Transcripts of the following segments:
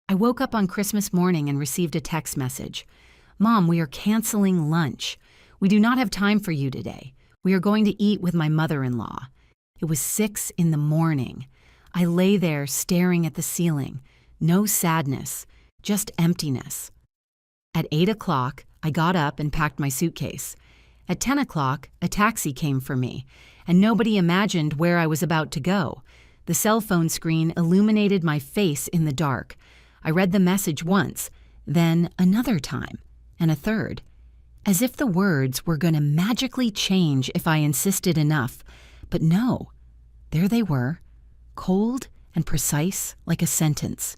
I woke up on Christmas morning and received a text message. Mom, we are canceling lunch. We do not have time for you today. We are going to eat with my mother-in-law. It was 6 in the morning. I lay there staring at the ceiling. No sadness, just emptiness. At 8 o'clock, I got up and packed my suitcase. At 10 o'clock, a taxi came for me, and nobody imagined where I was about to go. The cell phone screen illuminated my face in the dark. I read the message once, then another time, and a third. As if the words were going to magically change if I insisted enough. But no, there they were, cold and precise like a sentence.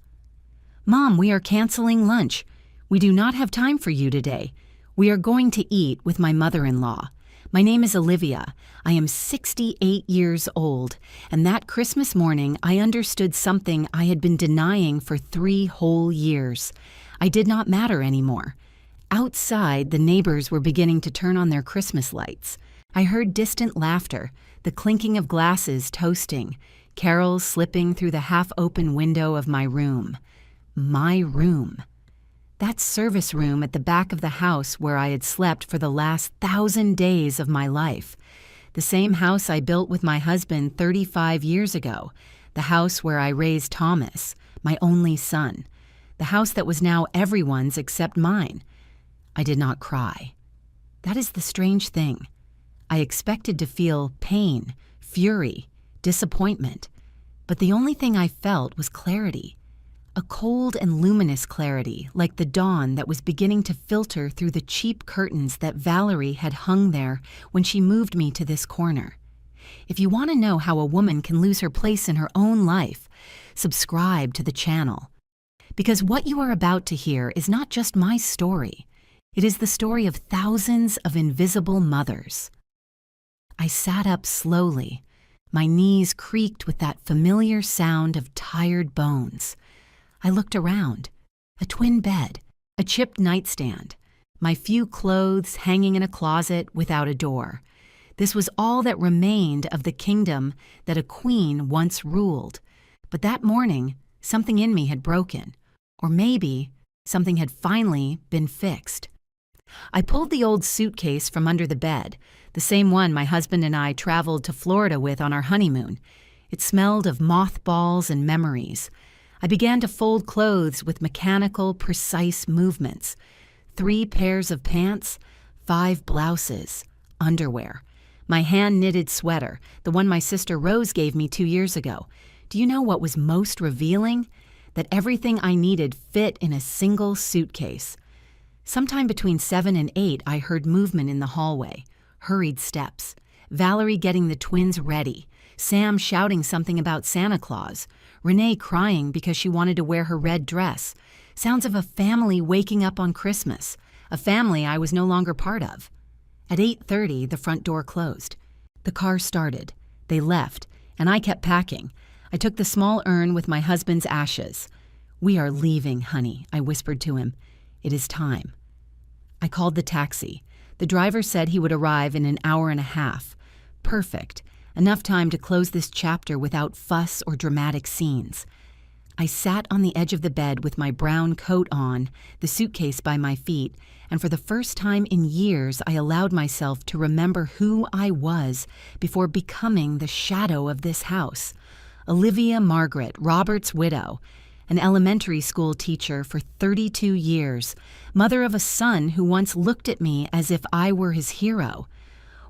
Mom, we are canceling lunch. We do not have time for you today. We are going to eat with my mother-in-law. My name is Olivia. I am 68 years old, and that Christmas morning I understood something I had been denying for 3 whole years. I did not matter anymore. Outside, the neighbors were beginning to turn on their Christmas lights. I heard distant laughter, the clinking of glasses toasting, carols slipping through the half-open window of my room. My room. That service room at the back of the house where I had slept for the last 1,000 days of my life. The same house I built with my husband 35 years ago. The house where I raised Thomas, my only son. The house that was now everyone's except mine. I did not cry. That is the strange thing. I expected to feel pain, fury, disappointment. But the only thing I felt was clarity. A cold and luminous clarity, like the dawn that was beginning to filter through the cheap curtains that Valerie had hung there when she moved me to this corner. If you want to know how a woman can lose her place in her own life, subscribe to the channel. Because what you are about to hear is not just my story. It is the story of thousands of invisible mothers. I sat up slowly. My knees creaked with that familiar sound of tired bones. I looked around. A twin bed, a chipped nightstand, my few clothes hanging in a closet without a door. This was all that remained of the kingdom that a queen once ruled. But that morning, something in me had broken. Or maybe something had finally been fixed. I pulled the old suitcase from under the bed, the same one my husband and I traveled to Florida with on our honeymoon. It smelled of mothballs and memories. I began to fold clothes with mechanical, precise movements. 3 pairs of pants, 5 blouses, underwear. My hand-knitted sweater, the one my sister Rose gave me 2 years ago. Do you know what was most revealing? That everything I needed fit in a single suitcase. Sometime between 7 and 8, I heard movement in the hallway. Hurried steps. Valerie getting the twins ready. Sam shouting something about Santa Claus. Renee crying because she wanted to wear her red dress. Sounds of a family waking up on Christmas. A family I was no longer part of. At 8:30, the front door closed. The car started. They left, and I kept packing. I took the small urn with my husband's ashes. "We are leaving, honey," I whispered to him. "It is time." I called the taxi. The driver said he would arrive in an hour and a half. Perfect. Enough time to close this chapter without fuss or dramatic scenes. I sat on the edge of the bed with my brown coat on, the suitcase by my feet, and for the first time in years I allowed myself to remember who I was before becoming the shadow of this house. Olivia Margaret, Robert's widow, an elementary school teacher for 32 years, mother of a son who once looked at me as if I were his hero.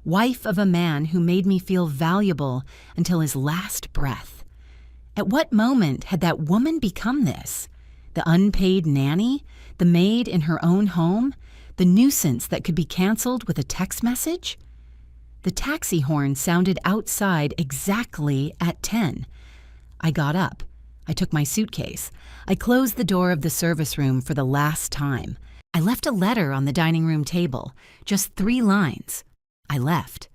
Wife of a man who made me feel valuable until his last breath. At what moment had that woman become this? The unpaid nanny? The maid in her own home? The nuisance that could be canceled with a text message? The taxi horn sounded outside exactly at 10. I got up. I took my suitcase. I closed the door of the service room for the last time. I left a letter on the dining room table, just 3 lines. I left.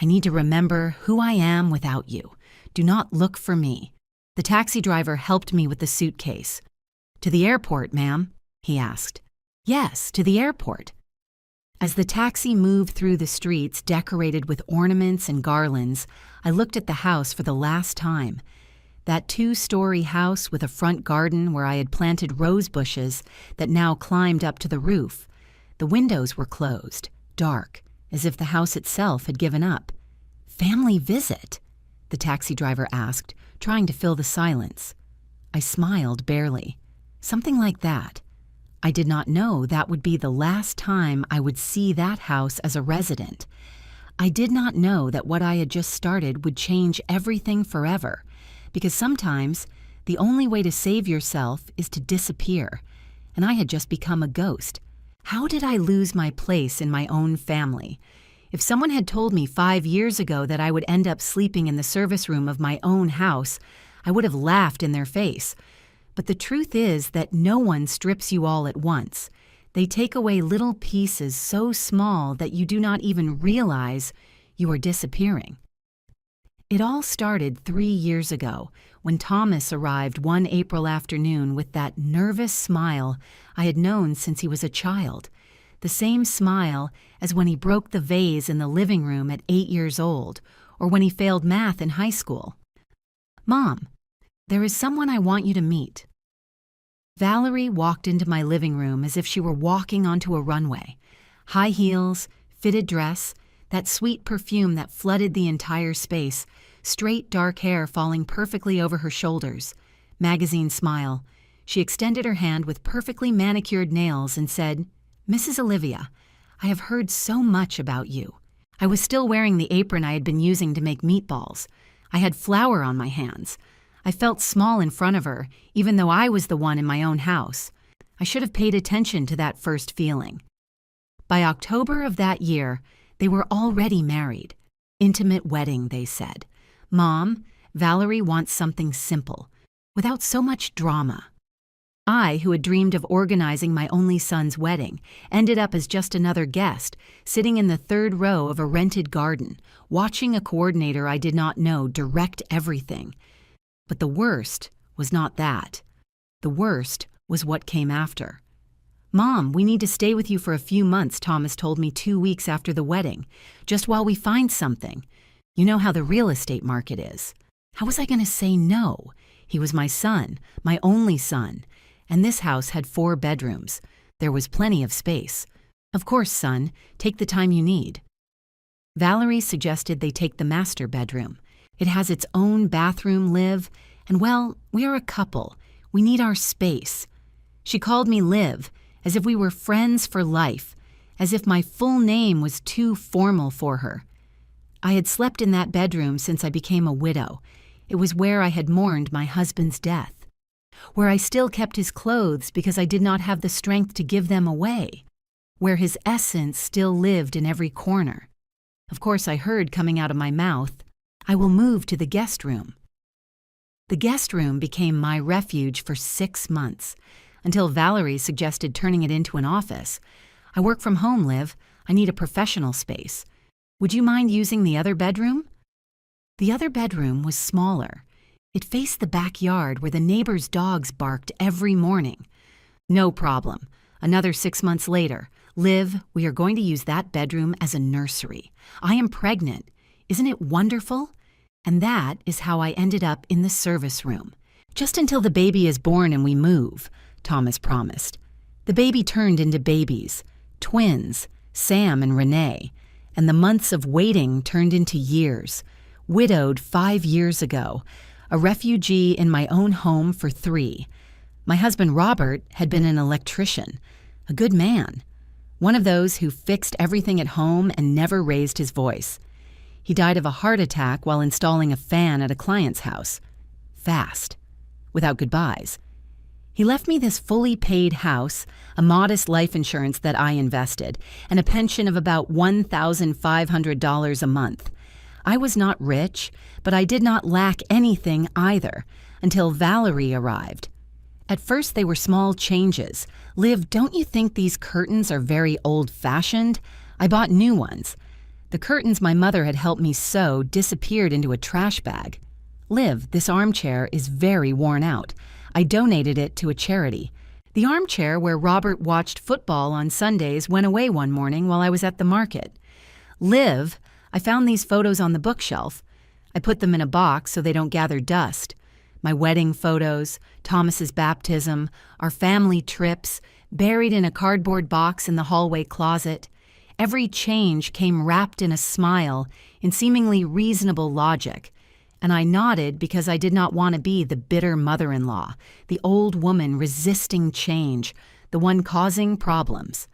I need to remember who I am without you. Do not look for me. The taxi driver helped me with the suitcase. "To the airport, ma'am?" he asked. "Yes, to the airport." As the taxi moved through the streets decorated with ornaments and garlands, I looked at the house for the last time. That 2-story house with a front garden where I had planted rose bushes that now climbed up to the roof. The windows were closed, dark, as if the house itself had given up. "Family visit?" the taxi driver asked, trying to fill the silence. I smiled barely. Something like that. I did not know that would be the last time I would see that house as a resident. I did not know that what I had just started would change everything forever, because sometimes the only way to save yourself is to disappear, and I had just become a ghost. How did I lose my place in my own family? If someone had told me 5 years ago that I would end up sleeping in the service room of my own house, I would have laughed in their face. But the truth is that no one strips you all at once. They take away little pieces so small that you do not even realize you are disappearing. It all started 3 years ago when Thomas arrived one April afternoon with that nervous smile I had known since he was a child, the same smile as when he broke the vase in the living room at 8 years old or when he failed math in high school. "Mom, there is someone I want you to meet." Valerie walked into my living room as if she were walking onto a runway. High heels, fitted dress, that sweet perfume that flooded the entire space, straight dark hair falling perfectly over her shoulders. Magazine smile. She extended her hand with perfectly manicured nails and said, "Mrs. Olivia, I have heard so much about you." I was still wearing the apron I had been using to make meatballs. I had flour on my hands. I felt small in front of her, even though I was the one in my own house. I should have paid attention to that first feeling. By October of that year, they were already married. Intimate wedding, they said. "Mom, Valerie wants something simple, without so much drama." I, who had dreamed of organizing my only son's wedding, ended up as just another guest, sitting in the third row of a rented garden, watching a coordinator I did not know direct everything. But the worst was not that. The worst was what came after. "Mom, we need to stay with you for a few months," Thomas told me 2 weeks after the wedding, "just while we find something. You know how the real estate market is." How was I going to say no? He was my son, my only son, and this house had 4 bedrooms. There was plenty of space. "Of course, son, take the time you need." Valerie suggested they take the master bedroom. It has its own bathroom, Liv, and well, we are a couple. We need our space. She called me Liv, as if we were friends for life, as if my full name was too formal for her. I had slept in that bedroom since I became a widow. It was where I had mourned my husband's death, where I still kept his clothes because I did not have the strength to give them away, where his essence still lived in every corner. Of course, I heard coming out of my mouth, "I will move to the guest room." The guest room became my refuge for 6 months, until Valerie suggested turning it into an office. "I work from home, Liv. I need a professional space. Would you mind using the other bedroom?" The other bedroom was smaller. It faced the backyard where the neighbors' dogs barked every morning. "No problem. Another 6 months later. Liv, we are going to use that bedroom as a nursery. I am pregnant. Isn't it wonderful?" And that is how I ended up in the service room. "Just until the baby is born and we move," Thomas promised. The baby turned into babies, twins, Sam and Renee, and the months of waiting turned into years. Widowed 5 years ago, a refugee in my own home for 3. My husband Robert had been an electrician, a good man, one of those who fixed everything at home and never raised his voice. He died of a heart attack while installing a fan at a client's house. Fast, without goodbyes. He left me this fully paid house, a modest life insurance that I invested, and a pension of about $1,500 a month. I was not rich, but I did not lack anything either, until Valerie arrived. At first they were small changes. "Liv, don't you think these curtains are very old-fashioned?" I bought new ones. The curtains my mother had helped me sew disappeared into a trash bag. "Liv, this armchair is very worn out. I donated it to a charity." The armchair where Robert watched football on Sundays went away one morning while I was at the market. "Liv, I found these photos on the bookshelf. I put them in a box so they don't gather dust. My wedding photos, Thomas's baptism, our family trips, buried in a cardboard box in the hallway closet. Every change came wrapped in a smile, in seemingly reasonable logic, and I nodded because I did not want to be the bitter mother-in-law, the old woman resisting change, the one causing problems.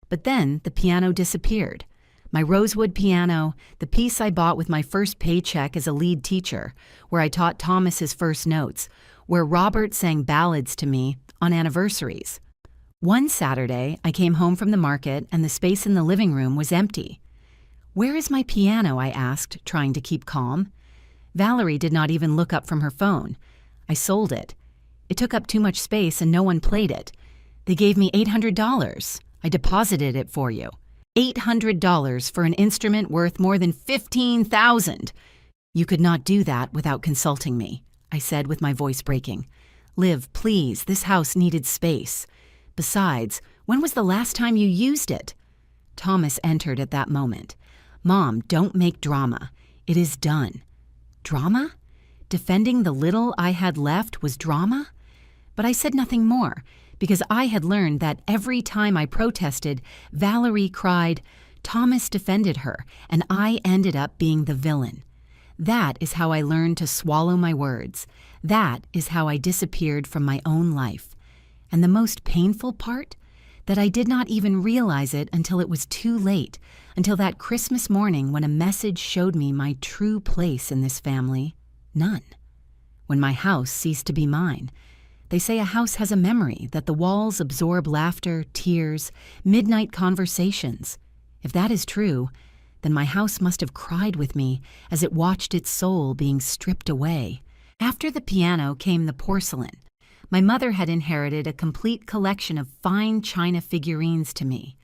But then the piano disappeared. My rosewood piano, the piece I bought with my first paycheck as a lead teacher, where I taught Thomas his first notes, where Robert sang ballads to me on anniversaries. One Saturday, I came home from the market and the space in the living room was empty. "Where is my piano?" I asked, trying to keep calm. Valerie did not even look up from her phone. "I sold it. It took up too much space and no one played it. They gave me $800. I deposited it for you." $800 for an instrument worth more than $15,000. "You could not do that without consulting me," I said with my voice breaking. "Liv, please, this house needed space. Besides, when was the last time you used it?" Thomas entered at that moment. "Mom, don't make drama. It is done." Drama? Defending the little I had left was drama? But I said nothing more, because I had learned that every time I protested, Valerie cried, Thomas defended her, and I ended up being the villain. That is how I learned to swallow my words. That is how I disappeared from my own life. And the most painful part? That I did not even realize it until it was too late, until that Christmas morning when a message showed me my true place in this family. None. When my house ceased to be mine. They say a house has a memory, that the walls absorb laughter, tears, midnight conversations. If that is true, then my house must have cried with me as it watched its soul being stripped away. After the piano came the porcelain. My mother had inherited a complete collection of fine china figurines to me.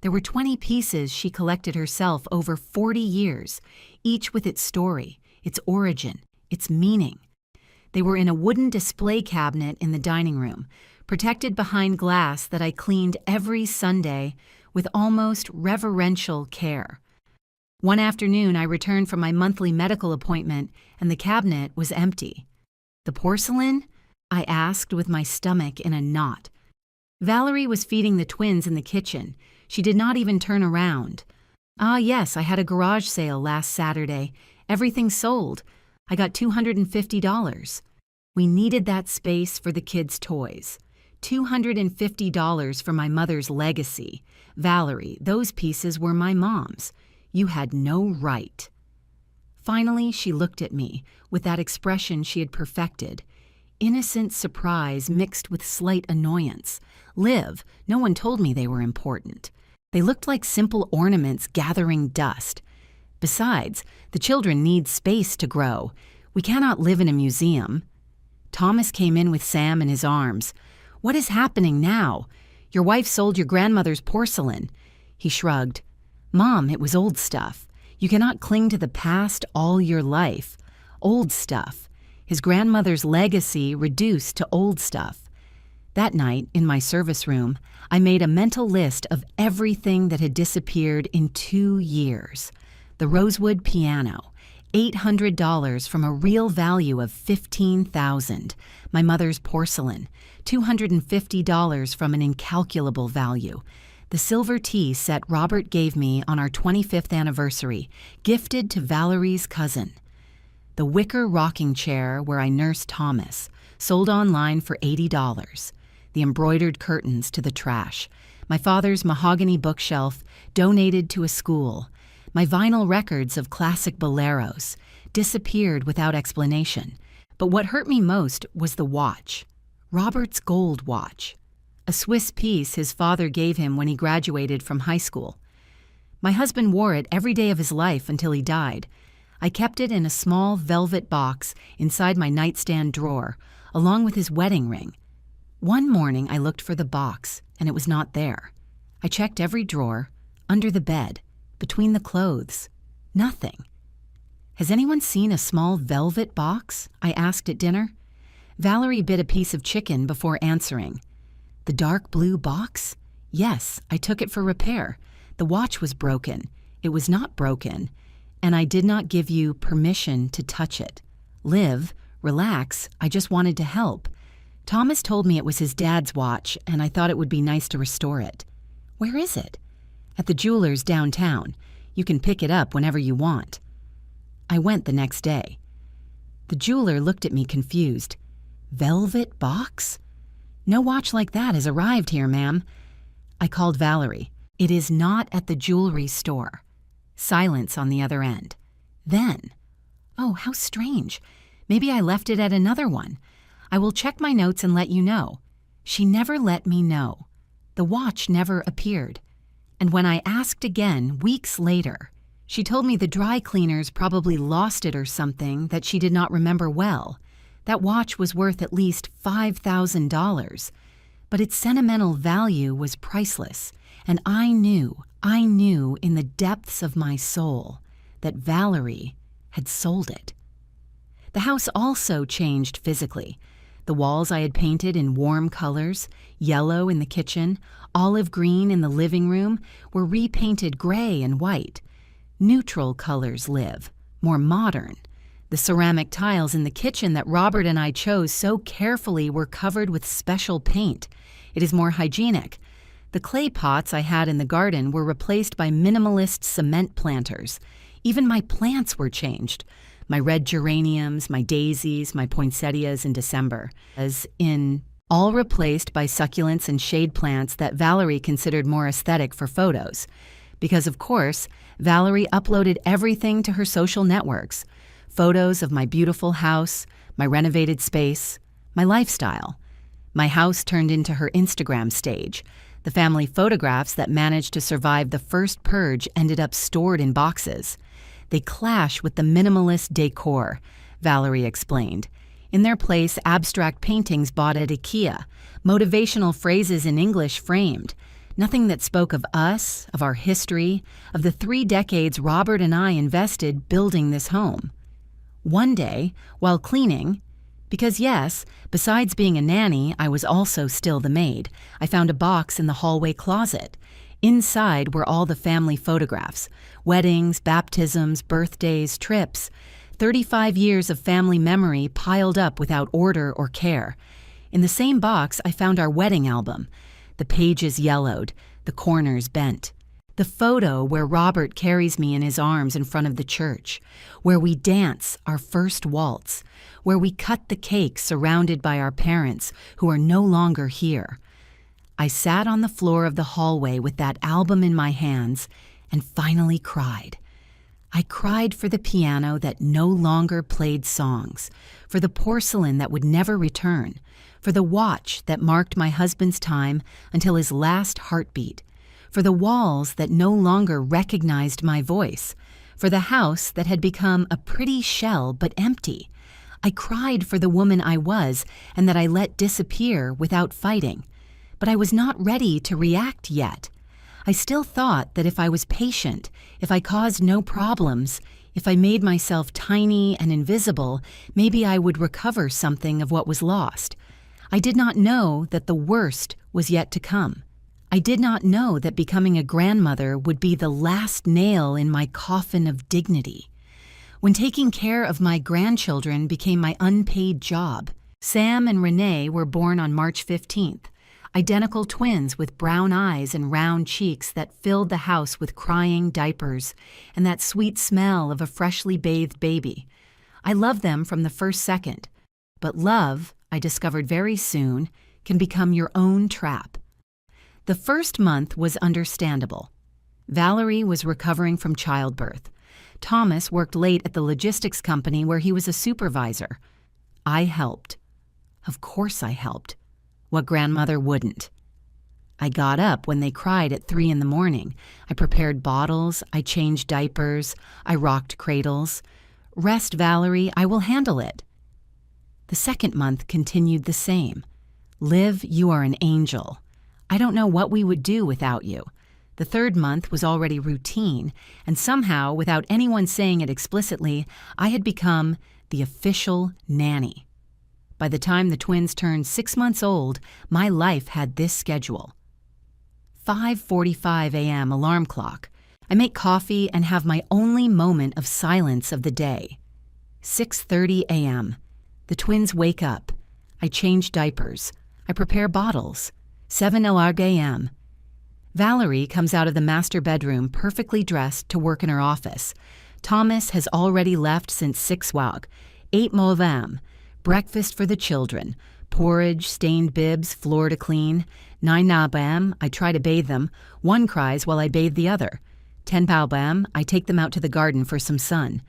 There were 20 pieces she collected herself over 40 years, each with its story, its origin, its meaning. They were in a wooden display cabinet in the dining room, protected behind glass that I cleaned every Sunday with almost reverential care. One afternoon, I returned from my monthly medical appointment, and the cabinet was empty. "The porcelain?" I asked with my stomach in a knot. Valerie was feeding the twins in the kitchen. She did not even turn around. "Ah, yes, I had a garage sale last Saturday. Everything sold. I got $250. We needed that space for the kids' toys. $250 for my mother's legacy. Valerie, those pieces were my mom's. You had no right." Finally, she looked at me with that expression she had perfected. Innocent surprise mixed with slight annoyance. "Liv, no one told me they were important. They looked like simple ornaments gathering dust. Besides, the children need space to grow. We cannot live in a museum." Thomas came in with Sam in his arms. "What is happening now? Your wife sold your grandmother's porcelain." He shrugged. "Mom, it was old stuff. You cannot cling to the past all your life. Old stuff. His grandmother's legacy reduced to old stuff." That night, in my service room, I made a mental list of everything that had disappeared in 2 years. The rosewood piano, $800 from a real value of $15,000. My mother's porcelain, $250 from an incalculable value. The silver tea set Robert gave me on our 25th anniversary, gifted to Valerie's cousin. The wicker rocking chair where I nursed Thomas, sold online for $80. The embroidered curtains to the trash. My father's mahogany bookshelf, donated to a school. My vinyl records of classic boleros, disappeared without explanation. But what hurt me most was the watch. Robert's gold watch. A Swiss piece his father gave him when he graduated from high school. My husband wore it every day of his life until he died. I kept it in a small velvet box inside my nightstand drawer, along with his wedding ring. One morning I looked for the box, and it was not there. I checked every drawer, under the bed, between the clothes. Nothing. "Has anyone seen a small velvet box?" I asked at dinner. Valerie bit a piece of chicken before answering. "The dark blue box? Yes, I took it for repair. The watch was broken. It was not broken. And I did not give you permission to touch it. Liv, Relax, I just wanted to help. Thomas told me it was his dad's watch, and I thought it would be nice to restore it. Where is it? At the jeweler's downtown. You can pick it up whenever you want. I went the next day. The jeweler looked at me confused. Velvet box? No watch like that has arrived here, ma'am. I called Valerie. It is not at the jewelry store. Silence on the other end. Then, oh, how strange. Maybe I left it at another one. I will check my notes and let you know. She never let me know. The watch never appeared. And when I asked again, weeks later, she told me the dry cleaners probably lost it or something that she did not remember well. That watch was worth at least $5,000. But its sentimental value was priceless, and I knew in the depths of my soul that Valerie had sold it. The house also changed physically. The walls I had painted in warm colors, yellow in the kitchen, olive green in the living room, were repainted gray and white. Neutral colors live, more modern. The ceramic tiles in the kitchen that Robert and I chose so carefully were covered with special paint. It is more hygienic. The clay pots I had in the garden were replaced by minimalist cement planters. Even my plants were changed. My red geraniums, my daisies, my poinsettias in December, as in all replaced by succulents and shade plants that Valerie considered more aesthetic for photos. Because, of course, Valerie uploaded everything to her social networks. Photos of my beautiful house, my renovated space, my lifestyle. My house turned into her Instagram stage. The family photographs that managed to survive the first purge ended up stored in boxes. They clash with the minimalist decor, Valerie explained. In their place, abstract paintings bought at IKEA, motivational phrases in English framed. Nothing that spoke of us, of our history, of the 3 decades Robert and I invested building this home. One day, while cleaning, because yes, besides being a nanny, I was also still the maid, I found a box in the hallway closet. Inside were all the family photographs, weddings, baptisms, birthdays, trips, 35 years of family memory piled up without order or care. In the same box, I found our wedding album. The pages yellowed, the corners bent. The photo where Robert carries me in his arms in front of the church, where we dance our first waltz, where we cut the cake surrounded by our parents who are no longer here. I sat on the floor of the hallway with that album in my hands and finally cried. I cried for the piano that no longer played songs, for the porcelain that would never return, for the watch that marked my husband's time until his last heartbeat, for the walls that no longer recognized my voice, for the house that had become a pretty shell but empty. I cried for the woman I was and that I let disappear without fighting. But I was not ready to react yet. I still thought that if I was patient, if I caused no problems, if I made myself tiny and invisible, maybe I would recover something of what was lost. I did not know that the worst was yet to come. I did not know that becoming a grandmother would be the last nail in my coffin of dignity. When taking care of my grandchildren became my unpaid job, Sam and Renee were born on March 15th. Identical twins with brown eyes and round cheeks that filled the house with crying diapers and that sweet smell of a freshly bathed baby. I loved them from the first second, but love, I discovered very soon, can become your own trap. The first month was understandable. Valerie was recovering from childbirth. Thomas worked late at the logistics company where he was a supervisor. I helped. Of course I helped. What grandmother wouldn't? I got up when they cried at 3 a.m. I prepared bottles, I changed diapers, I rocked cradles. Rest, Valerie, I will handle it. The second month continued the same. Liv, you are an angel. I don't know what we would do without you. The third month was already routine, and somehow, without anyone saying it explicitly, I had become the official nanny. By the time the twins turned 6 months old, my life had this schedule. 5:45 a.m. alarm clock. I make coffee and have my only moment of silence of the day. 6:30 a.m. The twins wake up. I change diapers. I prepare bottles. 7:00 a.m. Valerie comes out of the master bedroom perfectly dressed to work in her office. Thomas has already left since 6:00. 8:00 a.m. Breakfast for the children. Porridge, stained bibs, floor to clean. 9:00 a.m. I try to bathe them. One cries while I bathe the other. 10:00 a.m. I take them out to the garden for some sun.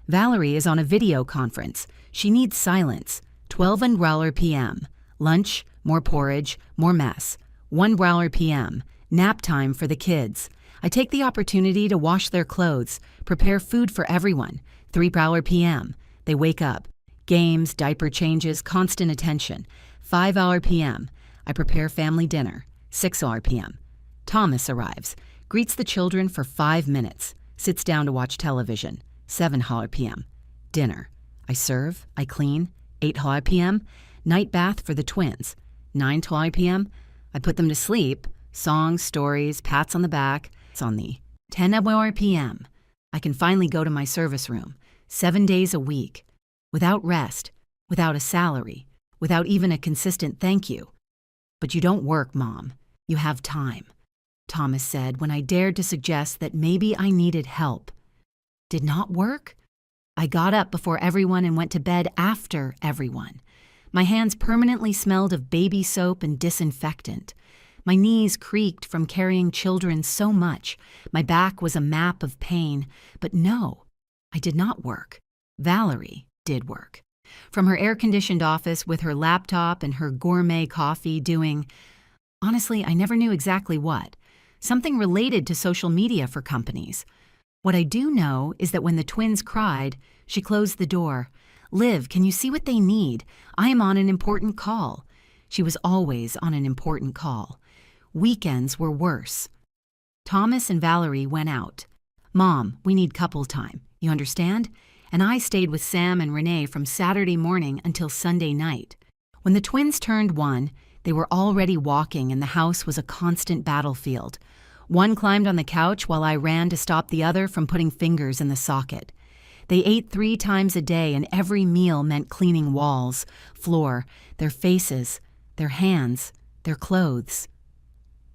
Valerie is on a video conference. She needs silence. 12:00 p.m. Lunch, more porridge, more mess. 1:00 p.m. Nap time for the kids. I take the opportunity to wash their clothes, prepare food for everyone. 3:00 p.m. They wake up. Games, diaper changes, constant attention. 5:00 p.m. I prepare family dinner. 6:00 p.m. Thomas arrives, greets the children for 5 minutes, sits down to watch television. 7:00 p.m. Dinner. I serve, I clean. 8:00 p.m. Night bath for the twins. 9:00 p.m. I put them to sleep. Songs, stories, pats on the back. It's on the 10:00 p.m. I can finally go to my service room. 7 days a week. Without rest, without a salary, without even a consistent thank you. But you don't work, Mom. You have time, Thomas said when I dared to suggest that maybe I needed help. Did not work? I got up before everyone and went to bed after everyone. My hands permanently smelled of baby soap and disinfectant. My knees creaked from carrying children so much. My back was a map of pain. But no, I did not work. Valerie did work. From her air-conditioned office with her laptop and her gourmet coffee doing, honestly, I never knew exactly what. Something related to social media for companies. What I do know is that when the twins cried, she closed the door. Liv, can you see what they need? I am on an important call. She was always on an important call. Weekends were worse. Thomas and Valerie went out. Mom, we need couple time. You understand? And I stayed with Sam and Renee from Saturday morning until Sunday night. When the twins turned 1, they were already walking and the house was a constant battlefield. One climbed on the couch while I ran to stop the other from putting fingers in the socket. They ate 3 times a day and every meal meant cleaning walls, floor, their faces, their hands, their clothes.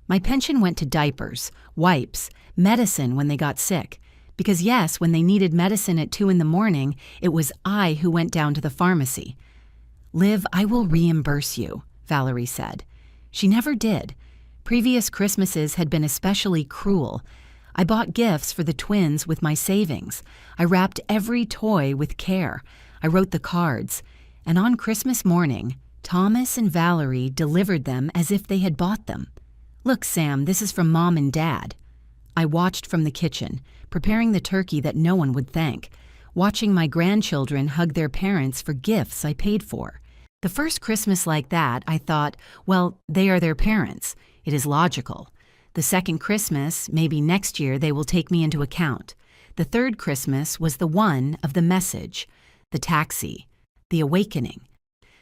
My pension went to diapers, wipes, medicine when they got sick. Because yes, when they needed medicine at 2 a.m, it was I who went down to the pharmacy. Liv, I will reimburse you, Valerie said. She never did. Previous Christmases had been especially cruel. I bought gifts for the twins with my savings. I wrapped every toy with care. I wrote the cards. And on Christmas morning, Thomas and Valerie delivered them as if they had bought them. Look, Sam, this is from Mom and Dad. I watched from the kitchen, preparing the turkey that no one would thank, watching my grandchildren hug their parents for gifts I paid for. The first Christmas like that, I thought, well, they are their parents. It is logical. The second Christmas, maybe next year they will take me into account. The third Christmas was the one of the message, the taxi, the awakening.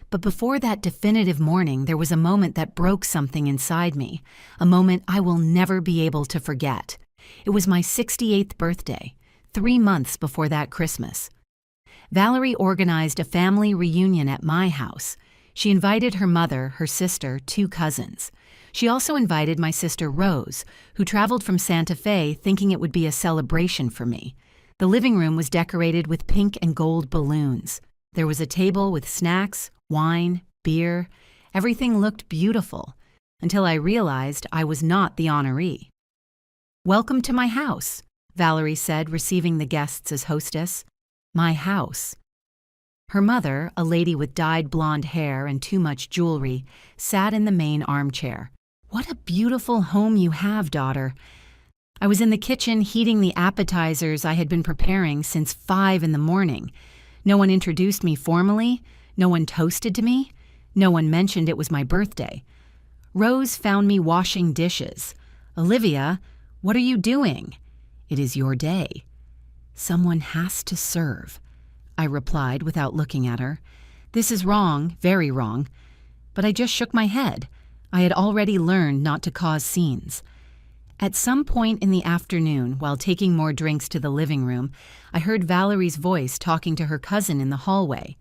But before that definitive morning, there was a moment that broke something inside me, a moment I will never be able to forget. It was my 68th birthday, 3 months before that Christmas. Valerie organized a family reunion at my house. She invited her mother, her sister, 2 cousins. She also invited my sister Rose, who traveled from Santa Fe thinking it would be a celebration for me. The living room was decorated with pink and gold balloons. There was a table with snacks, wine, beer. Everything looked beautiful, until I realized I was not the honoree. Welcome to my house, Valerie said, receiving the guests as hostess. My house. Her mother, a lady with dyed blonde hair and too much jewelry, sat in the main armchair. What a beautiful home you have, daughter. I was in the kitchen heating the appetizers I had been preparing since 5 a.m. No one introduced me formally. No one toasted to me. No one mentioned it was my birthday. Rose found me washing dishes. Olivia, what are you doing? It is your day. Someone has to serve, I replied without looking at her. This is wrong, very wrong. But I just shook my head. I had already learned not to cause scenes. At some point in the afternoon, while taking more drinks to the living room, I heard Valerie's voice talking to her cousin in the hallway.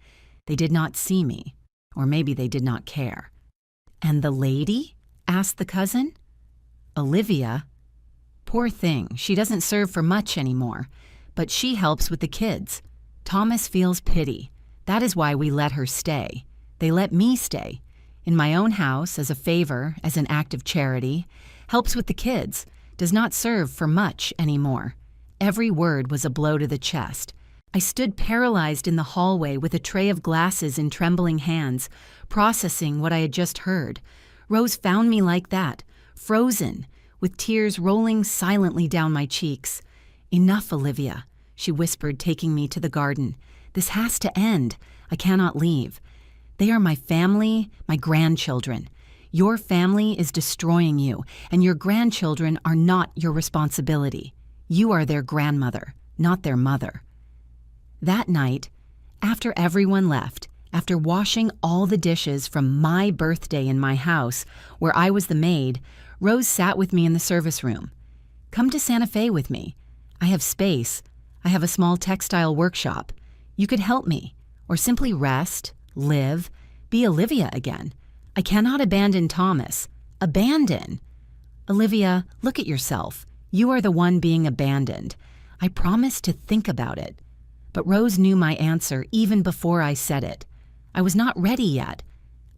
They did not see me, or maybe they did not care. "And the lady?" asked the cousin. "Olivia? Poor thing, she doesn't serve for much anymore, but she helps with the kids. Thomas feels pity. That is why we let her stay. They let me stay. In my own house, as a favor, as an act of charity. Helps with the kids. Does not serve for much anymore." Every word was a blow to the chest. I stood paralyzed in the hallway with a tray of glasses in trembling hands, processing what I had just heard. Rose found me like that, frozen, with tears rolling silently down my cheeks. "Enough, Olivia," she whispered, taking me to the garden. "This has to end. I cannot leave. They are my family, my grandchildren. Your family is destroying you, and your grandchildren are not your responsibility. You are their grandmother, not their mother." That night, after everyone left, after washing all the dishes from my birthday in my house, where I was the maid, Rose sat with me in the service room. "Come to Santa Fe with me. I have space. I have a small textile workshop. You could help me, or simply rest, live, be Olivia again. I cannot abandon Thomas. Abandon? Olivia, look at yourself. You are the one being abandoned. I promised to think about it." But Rose knew my answer even before I said it. I was not ready yet.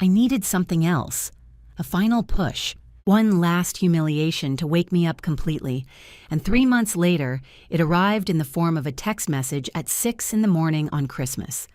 I needed something else. A final push. One last humiliation to wake me up completely. And 3 months later, it arrived in the form of a text message at 6 in the morning on Christmas.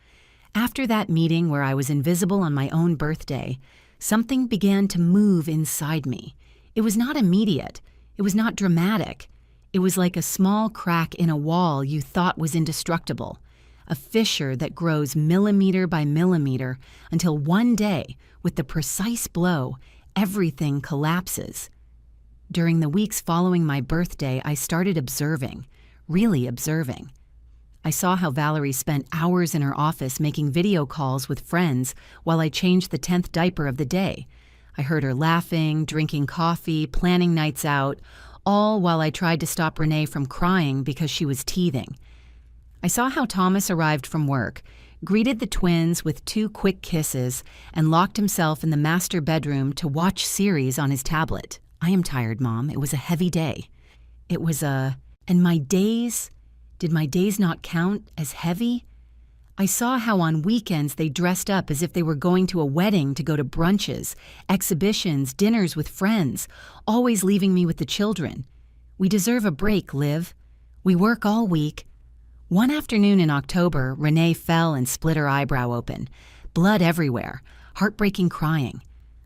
After that meeting where I was invisible on my own birthday, something began to move inside me. It was not immediate. It was not dramatic. It was like a small crack in a wall you thought was indestructible, a fissure that grows millimeter by millimeter until one day, with the precise blow, everything collapses. During the weeks following my birthday, I started observing, really observing. I saw how Valerie spent hours in her office making video calls with friends while I changed the 10th diaper of the day. I heard her laughing, drinking coffee, planning nights out, all while I tried to stop Renee from crying because she was teething. I saw how Thomas arrived from work, greeted the twins with 2 quick kisses, and locked himself in the master bedroom to watch series on his tablet. "I am tired, Mom. It was a heavy day." And my days? Did my days not count as heavy? I saw how on weekends they dressed up as if they were going to a wedding to go to brunches, exhibitions, dinners with friends, always leaving me with the children. We deserve a break, Liv. We work all week. One afternoon in October, Renee fell and split her eyebrow open. Blood everywhere, heartbreaking crying.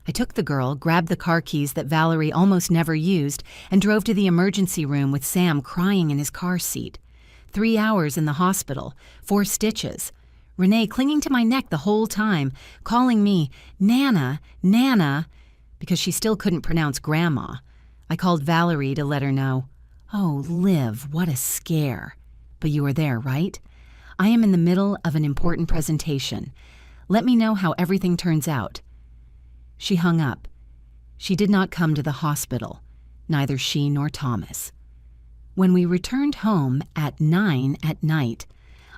I took the girl, grabbed the car keys that Valerie almost never used, and drove to the emergency room with Sam crying in his car seat. 3 hours in the hospital, 4 stitches. Renee clinging to my neck the whole time, calling me Nana, Nana, because she still couldn't pronounce Grandma. I called Valerie to let her know. "Oh, Liv, what a scare. But you are there, right? I am in the middle of an important presentation. Let me know how everything turns out." She hung up. She did not come to the hospital, neither she nor Thomas. When we returned home at 9 at night,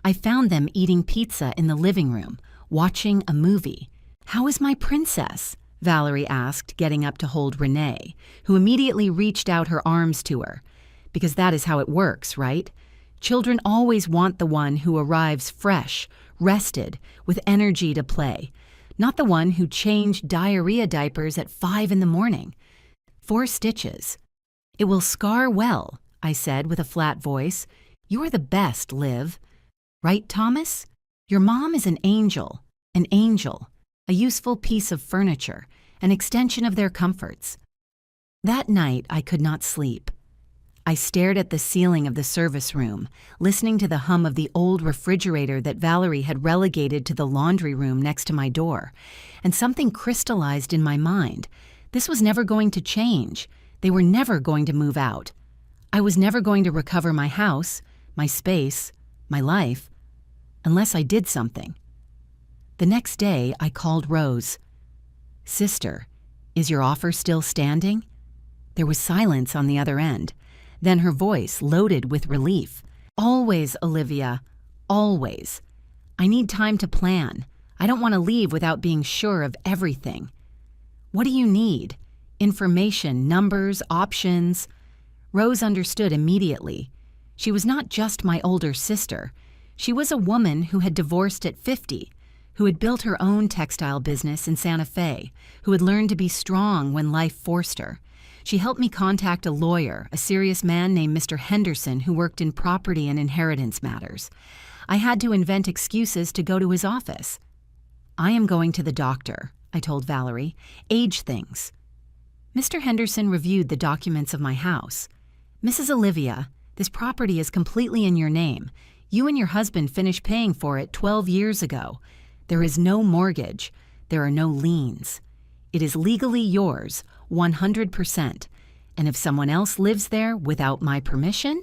I found them eating pizza in the living room, watching a movie. "How is my princess?" Valerie asked, getting up to hold Renee, who immediately reached out her arms to her. Because that is how it works, right? Children always want the one who arrives fresh, rested, with energy to play, not the one who changed diarrhea diapers at 5 in the morning. 4 stitches. "It will scar well," I said with a flat voice. "You're the best, Liv. Right, Thomas? Your mom is an angel, a useful piece of furniture, an extension of their comforts." That night, I could not sleep. I stared at the ceiling of the service room, listening to the hum of the old refrigerator that Valerie had relegated to the laundry room next to my door, and something crystallized in my mind. This was never going to change. They were never going to move out. I was never going to recover my house, my space, my life, unless I did something. The next day, I called Rose. "Sister, is your offer still standing?" There was silence on the other end. Then her voice loaded with relief. "Always, Olivia, always. I need time to plan. I don't want to leave without being sure of everything. What do you need? Information, numbers, options. Rose understood immediately. She was not just my older sister. She was a woman who had divorced at 50, who had built her own textile business in Santa Fe, who had learned to be strong when life forced her. She helped me contact a lawyer, a serious man named Mr. Henderson who worked in property and inheritance matters. I had to invent excuses to go to his office. I am going to the doctor, I told Valerie. Age things. Mr. Henderson reviewed the documents of my house. Mrs. Olivia, this property is completely in your name. You and your husband finished paying for it 12 years ago. There is no mortgage. There are no liens. It is legally yours, 100%. And if someone else lives there without my permission,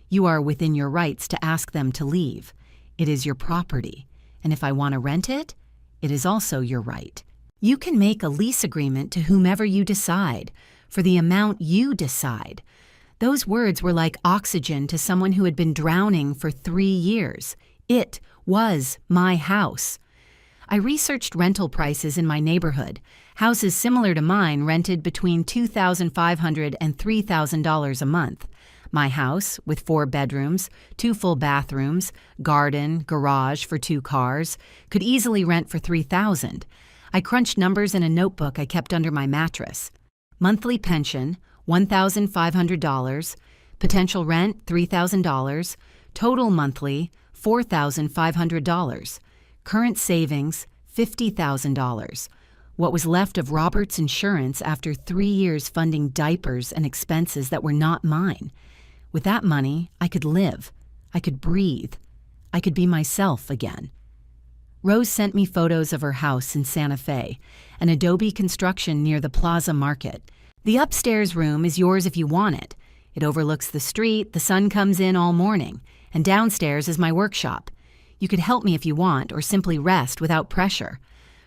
you are within your rights to ask them to leave. It is your property. And if I want to rent it, it is also your right. You can make a lease agreement to whomever you decide, for the amount you decide. Those words were like oxygen to someone who had been drowning for 3 years. It was my house. I researched rental prices in my neighborhood. Houses similar to mine rented between $2,500 and $3,000 a month. My house, with 4 bedrooms, 2 full bathrooms, garden, garage for 2 cars, could easily rent for $3,000. I crunched numbers in a notebook I kept under my mattress. Monthly pension, $1,500. Potential rent, $3,000. Total monthly, $4,500. Current savings, $50,000. What was left of Robert's insurance after 3 years funding diapers and expenses that were not mine. With that money, I could live. I could breathe. I could be myself again. Rose sent me photos of her house in Santa Fe, an adobe construction near the Plaza Market. The upstairs room is yours if you want it. It overlooks the street, the sun comes in all morning, and downstairs is my workshop. You could help me if you want, or simply rest without pressure.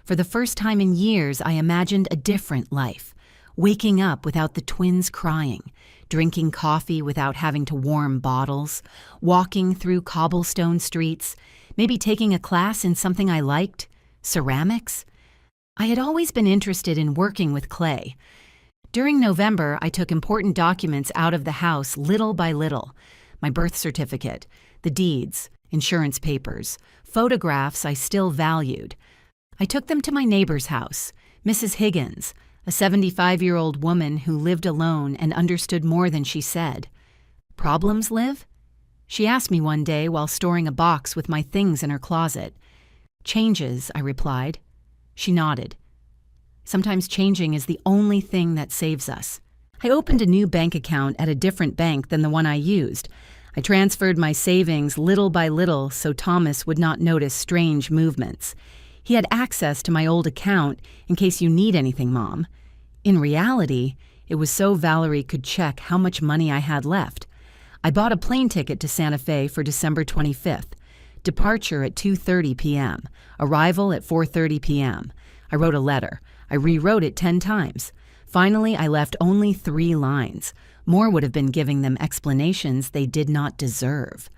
For the first time in years, I imagined a different life. Waking up without the twins crying, drinking coffee without having to warm bottles, walking through cobblestone streets, maybe taking a class in something I liked, ceramics. I had always been interested in working with clay. During November, I took important documents out of the house little by little. My birth certificate, the deeds, insurance papers, photographs I still valued. I took them to my neighbor's house, Mrs. Higgins, a 75-year-old woman who lived alone and understood more than she said. Problems, Liv? She asked me one day while storing a box with my things in her closet. Changes, I replied. She nodded. Sometimes changing is the only thing that saves us. I opened a new bank account at a different bank than the one I used. I transferred my savings little by little so Thomas would not notice strange movements. He had access to my old account in case you need anything, Mom. In reality, it was so Valerie could check how much money I had left. I bought a plane ticket to Santa Fe for December 25th. Departure at 2:30 p.m. Arrival at 4:30 p.m. I wrote a letter. I rewrote it 10 times. Finally, I left only 3 lines. More would have been giving them explanations they did not deserve.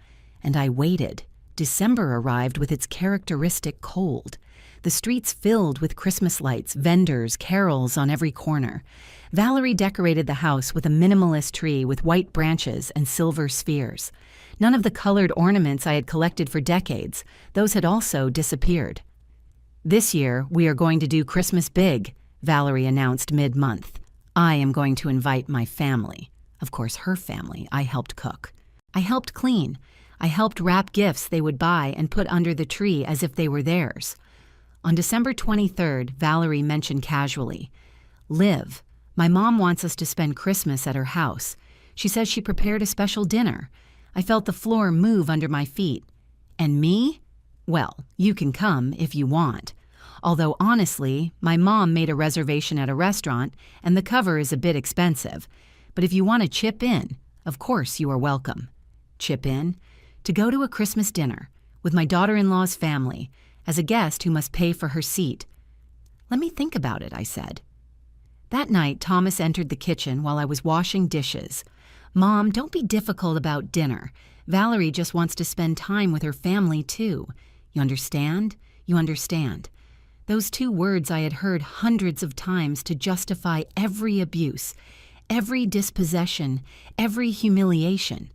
And I waited. December arrived with its characteristic cold. The streets filled with Christmas lights, vendors, carols on every corner. Valerie decorated the house with a minimalist tree with white branches and silver spheres. None of the colored ornaments I had collected for decades. Those had also disappeared. This year, we are going to do Christmas big, Valerie announced mid-month. I am going to invite my family. Of course, her family. I helped cook. I helped clean. I helped wrap gifts they would buy and put under the tree as if they were theirs. On December 23rd, Valerie mentioned casually, Liv, my mom wants us to spend Christmas at her house. She says she prepared a special dinner. I felt the floor move under my feet. And me? Well, you can come if you want. Although honestly, my mom made a reservation at a restaurant and the cover is a bit expensive. But if you want to chip in, of course you are welcome. Chip in? To go to a Christmas dinner with my daughter-in-law's family as a guest who must pay for her seat. Let me think about it, I said. That night, Thomas entered the kitchen while I was washing dishes. Mom, don't be difficult about dinner. Valerie just wants to spend time with her family, too. You understand? You understand. Those two words I had heard hundreds of times to justify every abuse, every dispossession, every humiliation.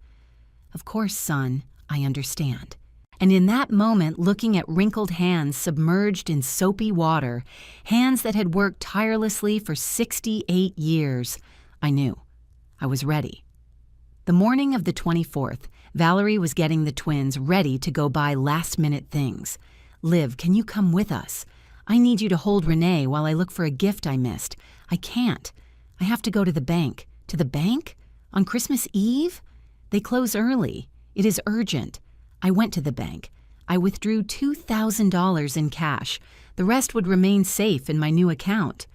Of course, son, I understand. And in that moment, looking at wrinkled hands submerged in soapy water, hands that had worked tirelessly for 68 years, I knew. I was ready. The morning of the 24th, Valerie was getting the twins ready to go buy last-minute things. Liv, can you come with us? I need you to hold Renee while I look for a gift I missed. I can't. I have to go to the bank. To the bank? On Christmas Eve? They close early. It is urgent. I went to the bank. I withdrew $2,000 in cash. The rest would remain safe in my new account.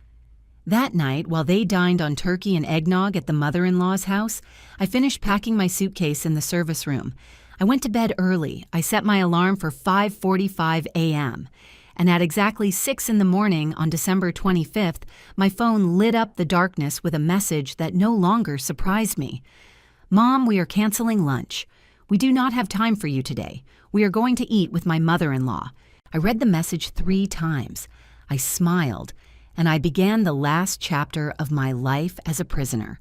That night, while they dined on turkey and eggnog at the mother-in-law's house, I finished packing my suitcase in the service room. I went to bed early. I set my alarm for 5:45 a.m. And at exactly 6 in the morning on December 25th, my phone lit up the darkness with a message that no longer surprised me. Mom, we are canceling lunch. We do not have time for you today. We are going to eat with my mother-in-law. I read the message 3 times. I smiled, and I began the last chapter of my life as a prisoner.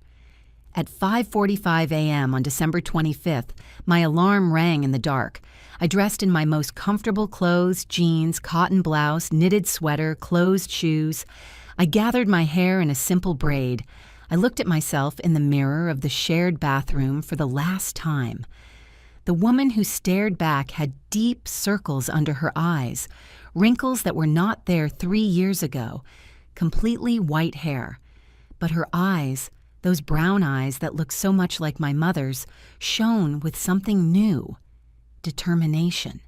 At 5:45 a.m. on December 25th, my alarm rang in the dark. I dressed in my most comfortable clothes, jeans, cotton blouse, knitted sweater, closed shoes. I gathered my hair in a simple braid. I looked at myself in the mirror of the shared bathroom for the last time. The woman who stared back had deep circles under her eyes, wrinkles that were not there 3 years ago, completely white hair. But her eyes, those brown eyes that looked so much like my mother's, shone with something new: determination.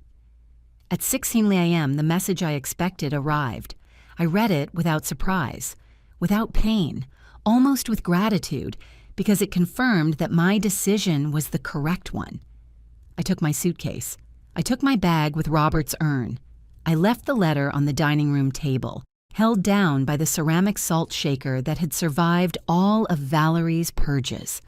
At 6:00 a.m., the message I expected arrived. I read it without surprise, without pain, almost with gratitude, because it confirmed that my decision was the correct one. I took my suitcase. I took my bag with Robert's urn. I left the letter on the dining room table, held down by the ceramic salt shaker that had survived all of Valerie's purges.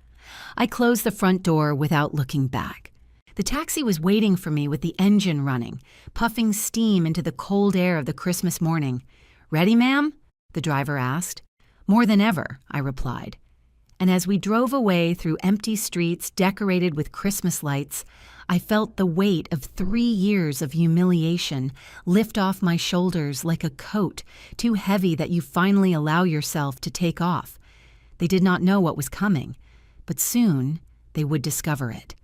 I closed the front door without looking back. The taxi was waiting for me with the engine running, puffing steam into the cold air of the Christmas morning. "Ready, ma'am?" the driver asked. "More than ever," I replied. And as we drove away through empty streets decorated with Christmas lights, I felt the weight of 3 years of humiliation lift off my shoulders like a coat, too heavy that you finally allow yourself to take off. They did not know what was coming, but soon they would discover it.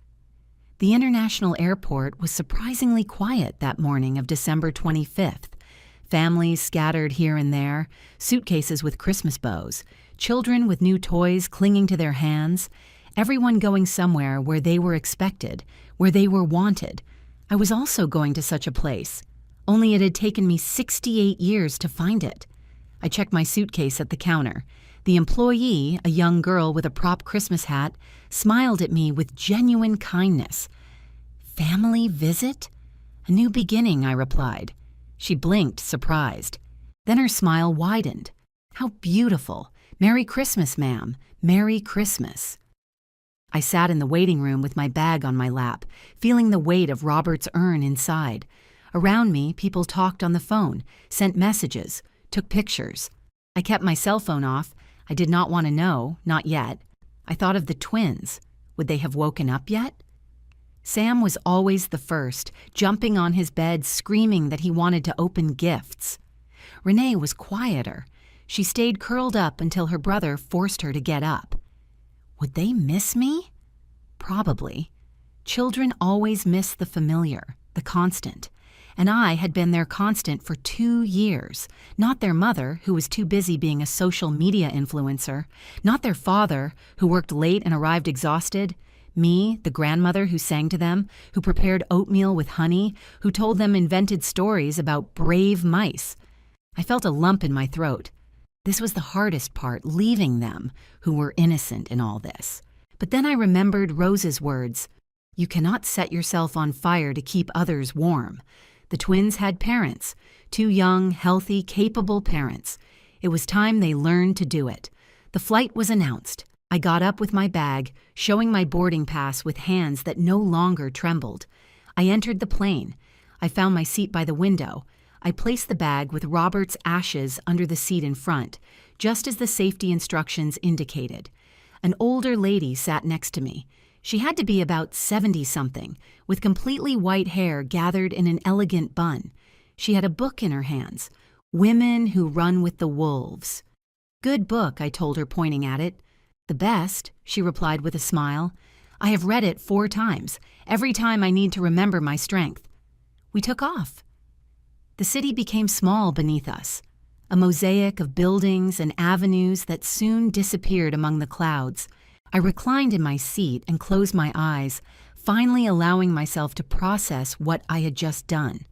The international airport was surprisingly quiet that morning of December 25th. Families scattered here and there, suitcases with Christmas bows, children with new toys clinging to their hands, everyone going somewhere where they were expected, where they were wanted. I was also going to such a place, only it had taken me 68 years to find it. I checked my suitcase at the counter. The employee, a young girl with a prop Christmas hat, smiled at me with genuine kindness. "Family visit?" "A new beginning," I replied. She blinked, surprised. Then her smile widened. "How beautiful. Merry Christmas, ma'am. Merry Christmas." I sat in the waiting room with my bag on my lap, feeling the weight of Robert's urn inside. Around me, people talked on the phone, sent messages, took pictures. I kept my cell phone off. I did not want to know, not yet. I thought of the twins. Would they have woken up yet? Sam was always the first, jumping on his bed, screaming that he wanted to open gifts. Renee was quieter. She stayed curled up until her brother forced her to get up. Would they miss me? Probably. Children always miss the familiar, the constant. And I had been their constant for 2 years. Not their mother, who was too busy being a social media influencer. Not their father, who worked late and arrived exhausted. Me, the grandmother who sang to them, who prepared oatmeal with honey, who told them invented stories about brave mice. I felt a lump in my throat. This was the hardest part, leaving them, who were innocent in all this. But then I remembered Rose's words, "You cannot set yourself on fire to keep others warm." The twins had parents, 2 young, healthy, capable parents. It was time they learned to do it. The flight was announced. I got up with my bag, showing my boarding pass with hands that no longer trembled. I entered the plane. I found my seat by the window. I placed the bag with Robert's ashes under the seat in front, just as the safety instructions indicated. An older lady sat next to me. She had to be about 70-something, with completely white hair gathered in an elegant bun. She had a book in her hands, Women Who Run with the Wolves. "Good book," I told her, pointing at it. "The best," she replied with a smile. "I have read it 4 times, every time I need to remember my strength." We took off. The city became small beneath us, a mosaic of buildings and avenues that soon disappeared among the clouds. I reclined in my seat and closed my eyes, finally allowing myself to process what I had just done.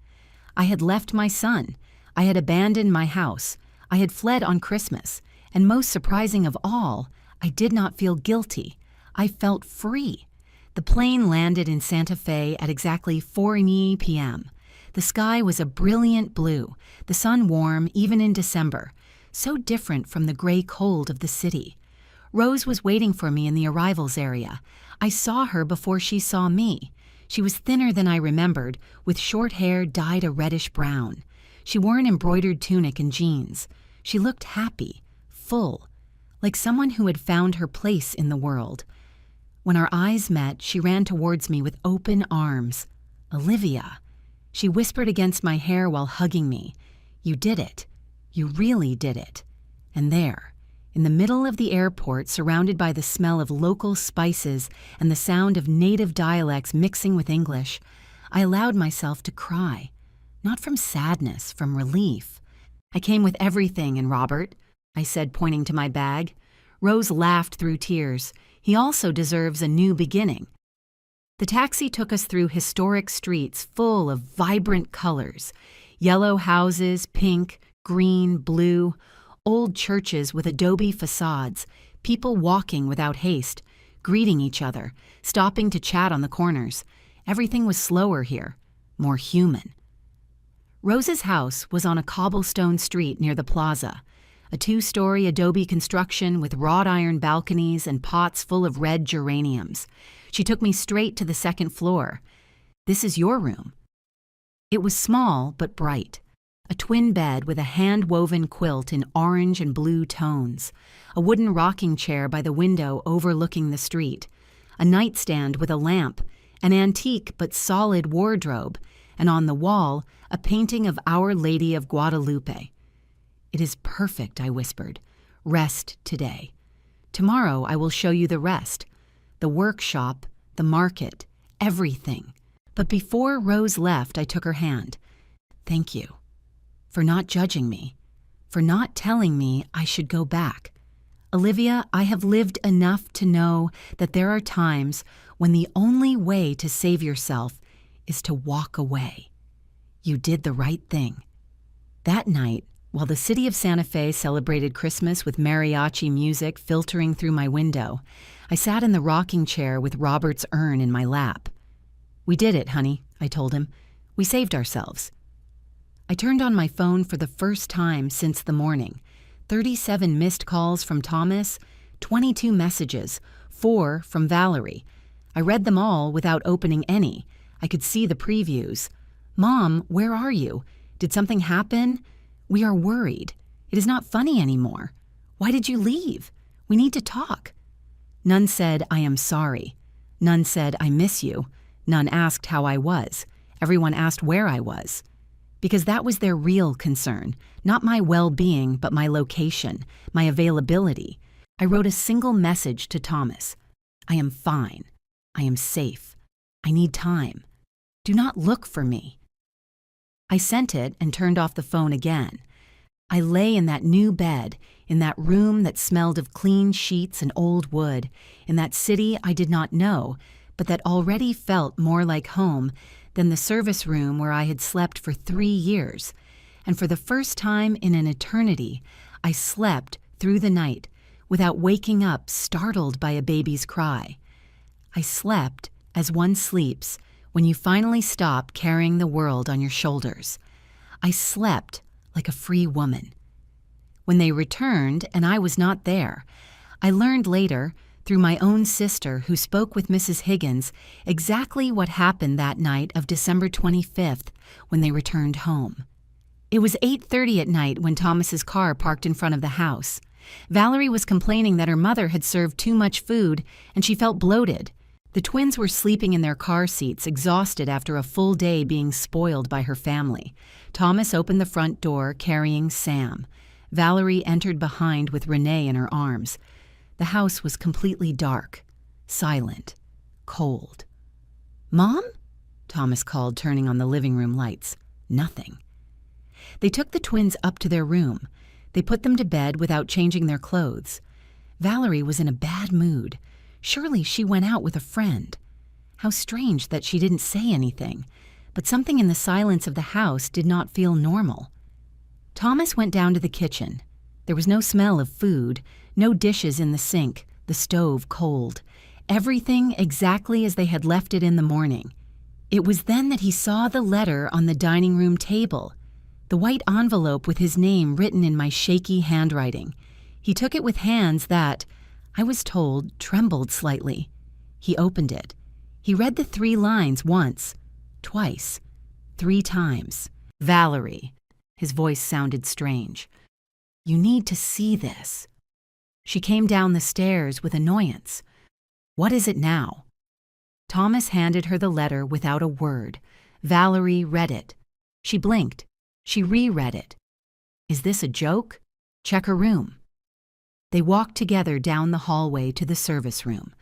I had left my son. I had abandoned my house. I had fled on Christmas. And most surprising of all, I did not feel guilty. I felt free. The plane landed in Santa Fe at exactly 4 p.m. The sky was a brilliant blue, the sun warm even in December, so different from the gray cold of the city. Rose was waiting for me in the arrivals area. I saw her before she saw me. She was thinner than I remembered, with short hair dyed a reddish brown. She wore an embroidered tunic and jeans. She looked happy, full, like someone who had found her place in the world. When our eyes met, she ran towards me with open arms. "Olivia." She whispered against my hair while hugging me. "You did it. You really did it." And there, in the middle of the airport, surrounded by the smell of local spices and the sound of native dialects mixing with English, I allowed myself to cry. Not from sadness, from relief. "I came with everything, and Robert," I said, pointing to my bag. Rose laughed through tears. "He also deserves a new beginning." The taxi took us through historic streets full of vibrant colors. Yellow houses, pink, green, blue, old churches with adobe facades, people walking without haste, greeting each other, stopping to chat on the corners. Everything was slower here, more human. Rose's house was on a cobblestone street near the plaza, a 2-story adobe construction with wrought iron balconies and pots full of red geraniums. She took me straight to the 2nd floor. "This is your room." It was small but bright. A twin bed with a hand-woven quilt in orange and blue tones, a wooden rocking chair by the window overlooking the street, a nightstand with a lamp, an antique but solid wardrobe, and on the wall, a painting of Our Lady of Guadalupe. "It is perfect," I whispered. "Rest today. Tomorrow I will show you the rest. The workshop, the market, everything." But before Rose left, I took her hand. "Thank you. For not judging me, for not telling me I should go back. Olivia, I have lived enough to know that there are times when the only way to save yourself is to walk away. You did the right thing." That night, while the city of Santa Fe celebrated Christmas with mariachi music filtering through my window, I sat in the rocking chair with Robert's urn in my lap. "We did it, honey," I told him. "We saved ourselves." I turned on my phone for the first time since the morning. 37 missed calls from Thomas, 22 messages, 4 from Valerie. I read them all without opening any. I could see the previews. "Mom, where are you? Did something happen? We are worried. It is not funny anymore. Why did you leave? We need to talk." None said, "I am sorry." None said, "I miss you." None asked how I was. Everyone asked where I was. Because that was their real concern, not my well-being, but my location, my availability. I wrote a single message to Thomas. "I am fine. I am safe. I need time. Do not look for me." I sent it and turned off the phone again. I lay in that new bed, in that room that smelled of clean sheets and old wood, in that city I did not know, but that already felt more like home than the service room where I had slept for 3 years. And for the first time in an eternity, I slept through the night without waking up startled by a baby's cry. I slept as one sleeps when you finally stop carrying the world on your shoulders. I slept like a free woman. When they returned and I was not there, I learned later, through my own sister who spoke with Mrs. Higgins, exactly what happened that night of December 25th when they returned home. It was 8:30 at night when Thomas's car parked in front of the house. Valerie was complaining that her mother had served too much food and she felt bloated. The twins were sleeping in their car seats, exhausted after a full day being spoiled by her family. Thomas opened the front door carrying Sam. Valerie entered behind with Renee in her arms. The house was completely dark, silent, cold. "Mom?" Thomas called, turning on the living room lights. Nothing. They took the twins up to their room. They put them to bed without changing their clothes. Valerie was in a bad mood. Surely she went out with a friend. How strange that she didn't say anything, but something in the silence of the house did not feel normal. Thomas went down to the kitchen. There was no smell of food, no dishes in the sink, the stove cold. Everything exactly as they had left it in the morning. It was then that he saw the letter on the dining room table, the white envelope with his name written in my shaky handwriting. He took it with hands that, I was told, trembled slightly. He opened it. He read the 3 lines once, twice, 3 times. "Valerie." His voice sounded strange. "You need to see this." She came down the stairs with annoyance. "What is it now?" Thomas handed her the letter without a word. Valerie read it. She blinked. She reread it. "Is this a joke? Check her room." They walked together down the hallway to the service room.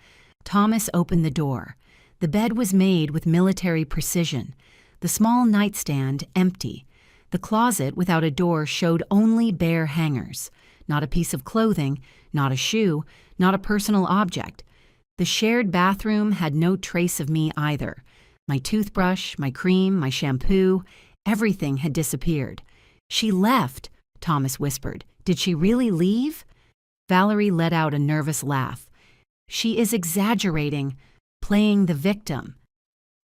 Thomas opened the door. The bed was made with military precision. The small nightstand empty. The closet without a door showed only bare hangers. Not a piece of clothing, not a shoe, not a personal object. The shared bathroom had no trace of me either. My toothbrush, my cream, my shampoo, everything had disappeared. "She left," Thomas whispered. "Did she really leave?" Valerie let out a nervous laugh. "She is exaggerating, playing the victim.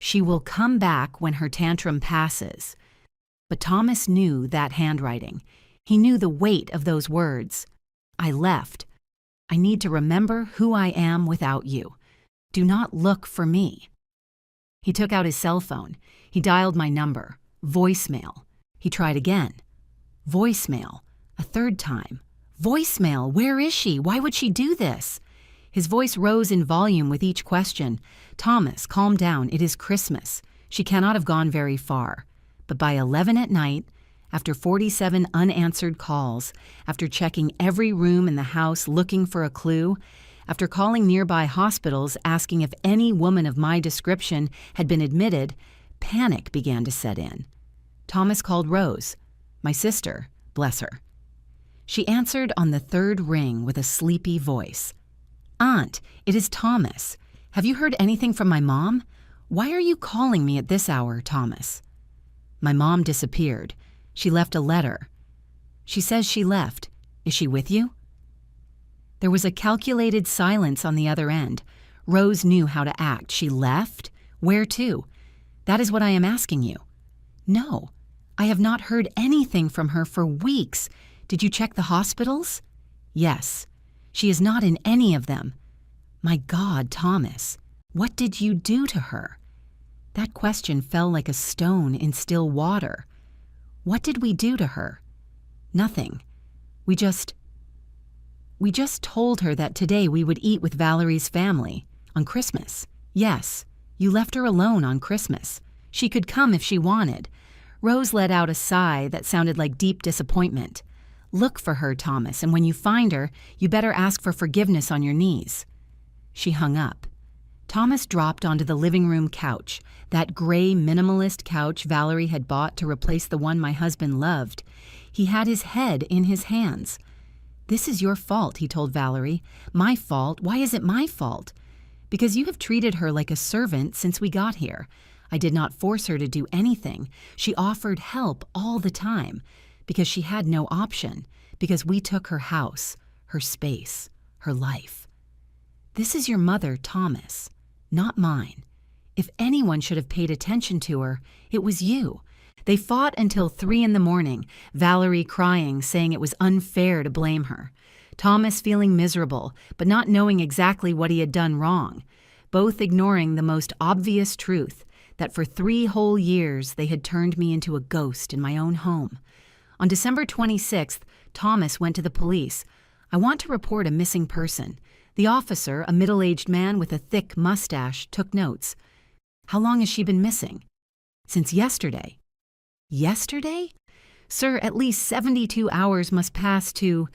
She will come back when her tantrum passes." But Thomas knew that handwriting. He knew the weight of those words. "I left. I need to remember who I am without you. Do not look for me." He took out his cell phone. He dialed my number. Voicemail. He tried again. Voicemail. A third time. Voicemail. Where is she? Why would she do this? His voice rose in volume with each question. "Thomas, calm down. It is Christmas. She cannot have gone very far." But by 11 at night, after 47 unanswered calls, after checking every room in the house looking for a clue, after calling nearby hospitals asking if any woman of my description had been admitted, panic began to set in. Thomas called Rose, my sister, bless her. She answered on the 3rd ring with a sleepy voice. "Aunt, it is Thomas. Have you heard anything from my mom? Why are you calling me at this hour, Thomas?" "My mom disappeared. She left a letter." "She says she left. Is she with you?" There was a calculated silence on the other end. Rose knew how to act. "She left? Where to?" "That is what I am asking you." "No, I have not heard anything from her for weeks. Did you check the hospitals?" "Yes. She is not in any of them." "My God, Thomas, what did you do to her?" That question fell like a stone in still water. What did we do to her? Nothing. We just told her that today we would eat with Valerie's family on Christmas. Yes, you left her alone on Christmas. She could come if she wanted. Rose let out a sigh that sounded like deep disappointment. "Look for her, Thomas, and when you find her, you better ask for forgiveness on your knees." She hung up. Thomas dropped onto the living room couch, that gray minimalist couch Valerie had bought to replace the one my husband loved. He had his head in his hands. "This is your fault," he told Valerie. "My fault? Why is it my fault?" "Because you have treated her like a servant since we got here. I did not force her to do anything. She offered help all the time, because she had no option, because we took her house, her space, her life. This is your mother, Thomas, not mine. If anyone should have paid attention to her, it was you." They fought until 3 a.m, Valerie crying, saying it was unfair to blame her. Thomas feeling miserable, but not knowing exactly what he had done wrong. Both ignoring the most obvious truth, that for 3 whole years they had turned me into a ghost in my own home. On December 26th, Thomas went to the police. I want to report a missing person. The officer, a middle-aged man with a thick mustache, took notes. How long has she been missing? Since yesterday. Yesterday? Sir, at least 72 hours must pass to...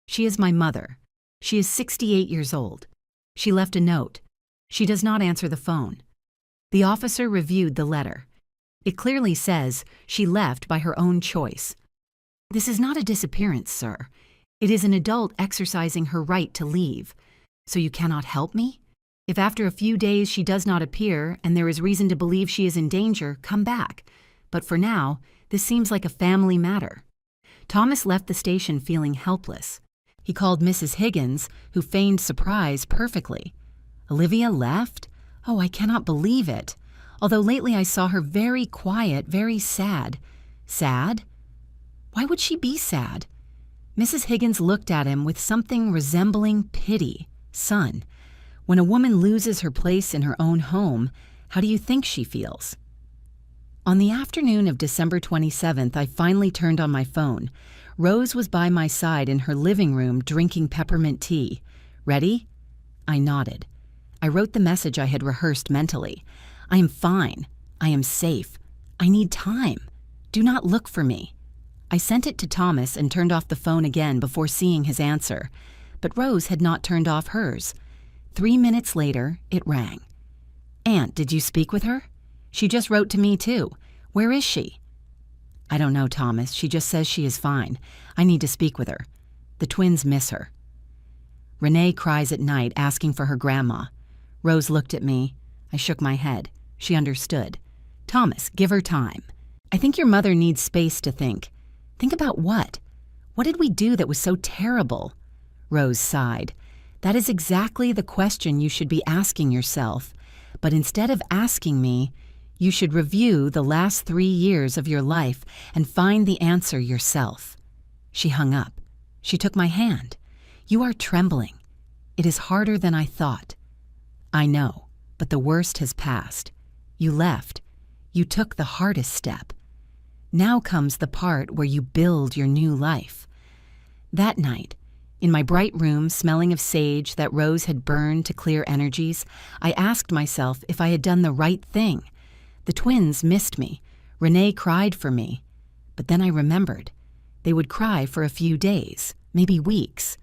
She is my mother. She is 68 years old. She left a note. She does not answer the phone. The officer reviewed the letter. It clearly says she left by her own choice. This is not a disappearance, sir. It is an adult exercising her right to leave. So you cannot help me? If after a few days she does not appear and there is reason to believe she is in danger, come back. But for now, this seems like a family matter. Thomas left the station feeling helpless. He called Mrs. Higgins, who feigned surprise perfectly. Olivia left? Oh, I cannot believe it. Although lately I saw her very quiet, very sad. Sad? Why would she be sad? Mrs. Higgins looked at him with something resembling pity. Son, when a woman loses her place in her own home, how do you think she feels? On the afternoon of December 27th, I finally turned on my phone. Rose was by my side in her living room drinking peppermint tea. Ready? I nodded. I wrote the message I had rehearsed mentally. I am fine. I am safe. I need time. Do not look for me. I sent it to Thomas and turned off the phone again before seeing his answer. But Rose had not turned off hers. 3 minutes later, it rang. Aunt, did you speak with her? She just wrote to me too. Where is she? I don't know, Thomas. She just says she is fine. I need to speak with her. The twins miss her. Renee cries at night asking for her grandma. Rose looked at me. I shook my head. She understood. Thomas, give her time. I think your mother needs space to think. Think about what? What did we do that was so terrible? Rose sighed. That is exactly the question you should be asking yourself. But instead of asking me, you should review the last 3 years of your life and find the answer yourself. She hung up. She took my hand. You are trembling. It is harder than I thought. I know, but the worst has passed. You left. You took the hardest step. Now comes the part where you build your new life. That night, in my bright room smelling of sage that Rose had burned to clear energies, I asked myself if I had done the right thing. The twins missed me. Renee cried for me. But then I remembered. They would cry for a few days, maybe weeks.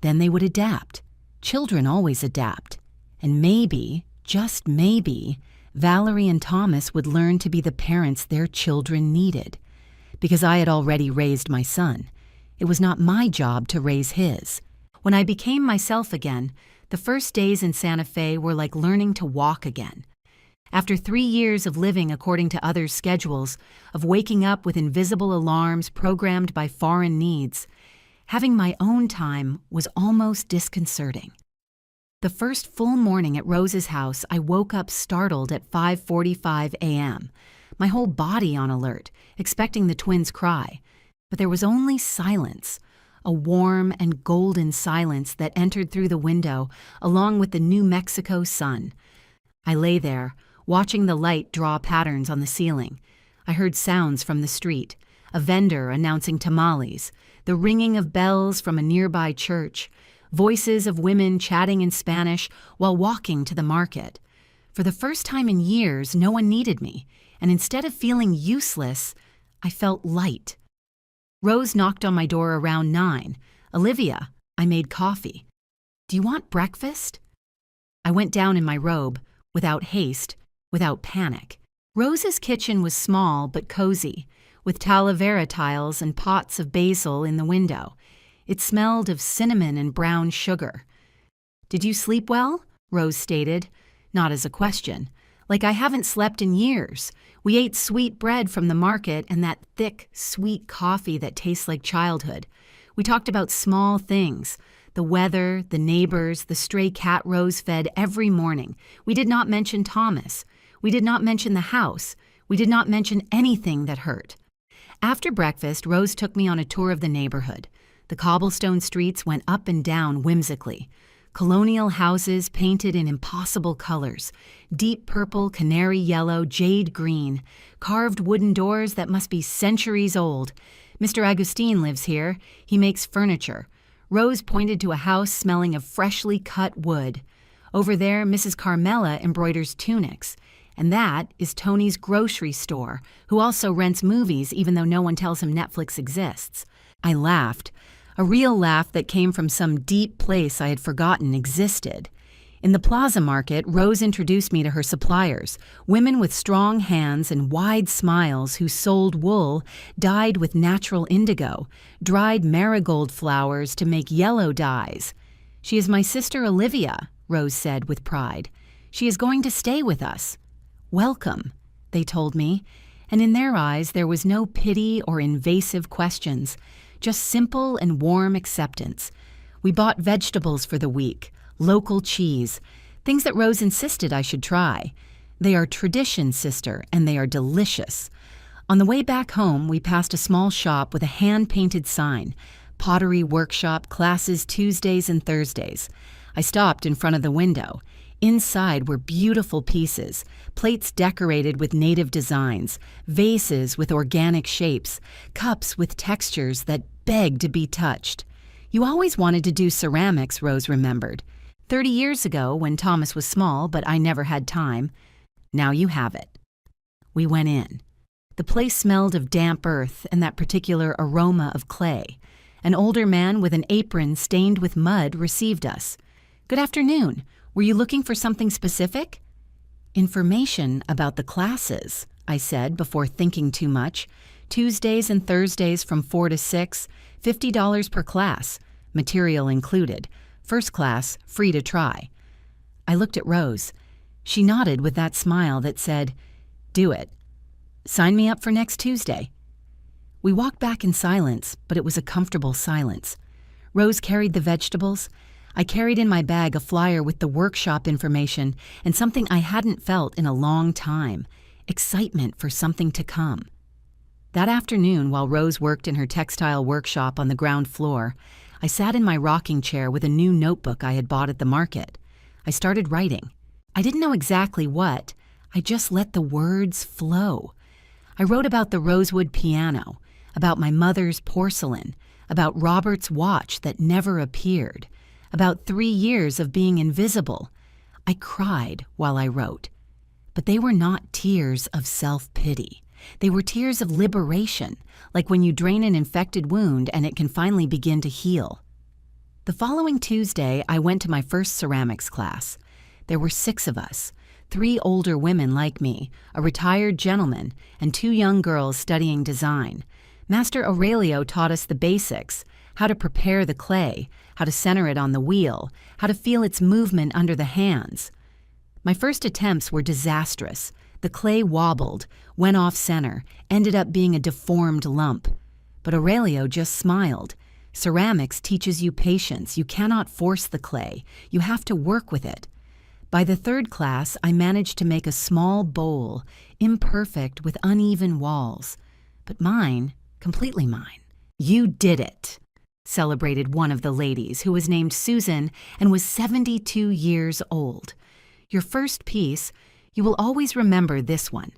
Then they would adapt. Children always adapt. And maybe, just maybe, Valerie and Thomas would learn to be the parents their children needed. Because I had already raised my son. It was not my job to raise his. When I became myself again, the first days in Santa Fe were like learning to walk again. After 3 years of living according to others' schedules, of waking up with invisible alarms programmed by foreign needs, having my own time was almost disconcerting. The first full morning at Rose's house, I woke up startled at 5:45 a.m., my whole body on alert, expecting the twins' cry. But there was only silence, a warm and golden silence that entered through the window along with the New Mexico sun. I lay there, watching the light draw patterns on the ceiling. I heard sounds from the street, a vendor announcing tamales, the ringing of bells from a nearby church, voices of women chatting in Spanish while walking to the market. For the first time in years, no one needed me, and instead of feeling useless, I felt light. Rose knocked on my door around 9. Olivia, I made coffee. Do you want breakfast? I went down in my robe, without haste, without panic. Rose's kitchen was small but cozy, with talavera tiles and pots of basil in the window. It smelled of cinnamon and brown sugar. Did you sleep well? Rose stated, not as a question. Like I haven't slept in years. We ate sweet bread from the market and that thick, sweet coffee that tastes like childhood. We talked about small things, the weather, the neighbors, the stray cat Rose fed every morning. We did not mention Thomas. We did not mention the house. We did not mention anything that hurt. After breakfast, Rose took me on a tour of the neighborhood. The cobblestone streets went up and down whimsically. Colonial houses painted in impossible colors, deep purple, canary yellow, jade green, carved wooden doors that must be centuries old, Mr. Agustin lives here. He makes furniture. Rose pointed to a house smelling of freshly cut wood. Over there, Mrs. Carmela embroiders tunics. And that is Tony's grocery store, who also rents movies even though no one tells him Netflix exists. I laughed, a real laugh that came from some deep place I had forgotten existed. In the plaza market, Rose introduced me to her suppliers, women with strong hands and wide smiles who sold wool dyed with natural indigo, dried marigold flowers to make yellow dyes. "She is my sister Olivia," Rose said with pride. "She is going to stay with us." "Welcome," they told me, and in their eyes there was no pity or invasive questions, just simple and warm acceptance. We bought vegetables for the week, local cheese, things that Rose insisted I should try. They are tradition, sister, and they are delicious. On the way back home, we passed a small shop with a hand-painted sign, Pottery Workshop, classes Tuesdays and Thursdays. I stopped in front of the window. Inside were beautiful pieces, plates decorated with native designs, vases with organic shapes, cups with textures that begged to be touched. "You always wanted to do ceramics," Rose remembered. 30 years ago, when Thomas was small, but I never had time. Now you have it. We went in. The place smelled of damp earth and that particular aroma of clay. An older man with an apron stained with mud received us. "Good afternoon. Were you looking for something specific?" "Information about the classes," I said before thinking too much. "Tuesdays and Thursdays from 4 to 6, $50 per class, material included. First class, free to try." I looked at Rose. She nodded with that smile that said, "Do it. Sign me up for next Tuesday." We walked back in silence, but it was a comfortable silence. Rose carried the vegetables. I carried in my bag a flyer with the workshop information and something I hadn't felt in a long time, excitement for something to come. That afternoon, while Rose worked in her textile workshop on the ground floor, I sat in my rocking chair with a new notebook I had bought at the market. I started writing. I didn't know exactly what. I just let the words flow. I wrote about the rosewood piano, about my mother's porcelain, about Robert's watch that never appeared, about 3 years of being invisible. I cried while I wrote. But they were not tears of self-pity. They were tears of liberation, like when you drain an infected wound and it can finally begin to heal. The following Tuesday, I went to my first ceramics class. There were 6 of us, 3 older women like me, a retired gentleman, and 2 young girls studying design. Master Aurelio taught us the basics, how to prepare the clay, how to center it on the wheel, how to feel its movement under the hands. My first attempts were disastrous. The clay wobbled, went off center, ended up being a deformed lump. But Aurelio just smiled. Ceramics teaches you patience. You cannot force the clay. You have to work with it. By the 3rd class, I managed to make a small bowl, imperfect with uneven walls. But mine, completely mine. "You did it," celebrated one of the ladies, who was named Susan and was 72 years old. "Your first piece, you will always remember this one."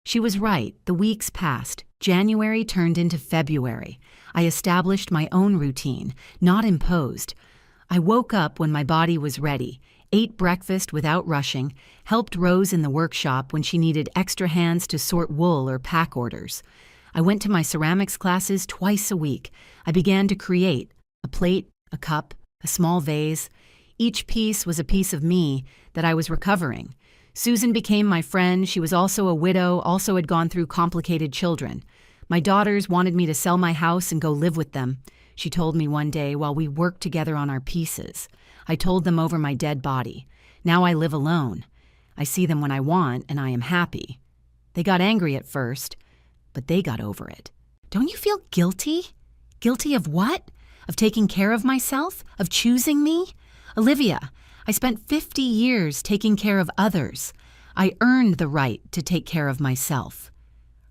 She was right. The weeks passed. January turned into February. I established my own routine, not imposed. I woke up when my body was ready, ate breakfast without rushing, helped Rose in the workshop when she needed extra hands to sort wool or pack orders. I went to my ceramics classes twice a week. I began to create a plate, a cup, a small vase. Each piece was a piece of me that I was recovering. Susan became my friend. She was also a widow, also had gone through complicated children. My daughters wanted me to sell my house and go live with them, she told me one day while we worked together on our pieces. I told them over my dead body. Now I live alone. I see them when I want, and I am happy. They got angry at first, but they got over it. "Don't you feel guilty?" "Guilty of what? Of taking care of myself? Of choosing me? Olivia, I spent 50 years taking care of others. I earned the right to take care of myself."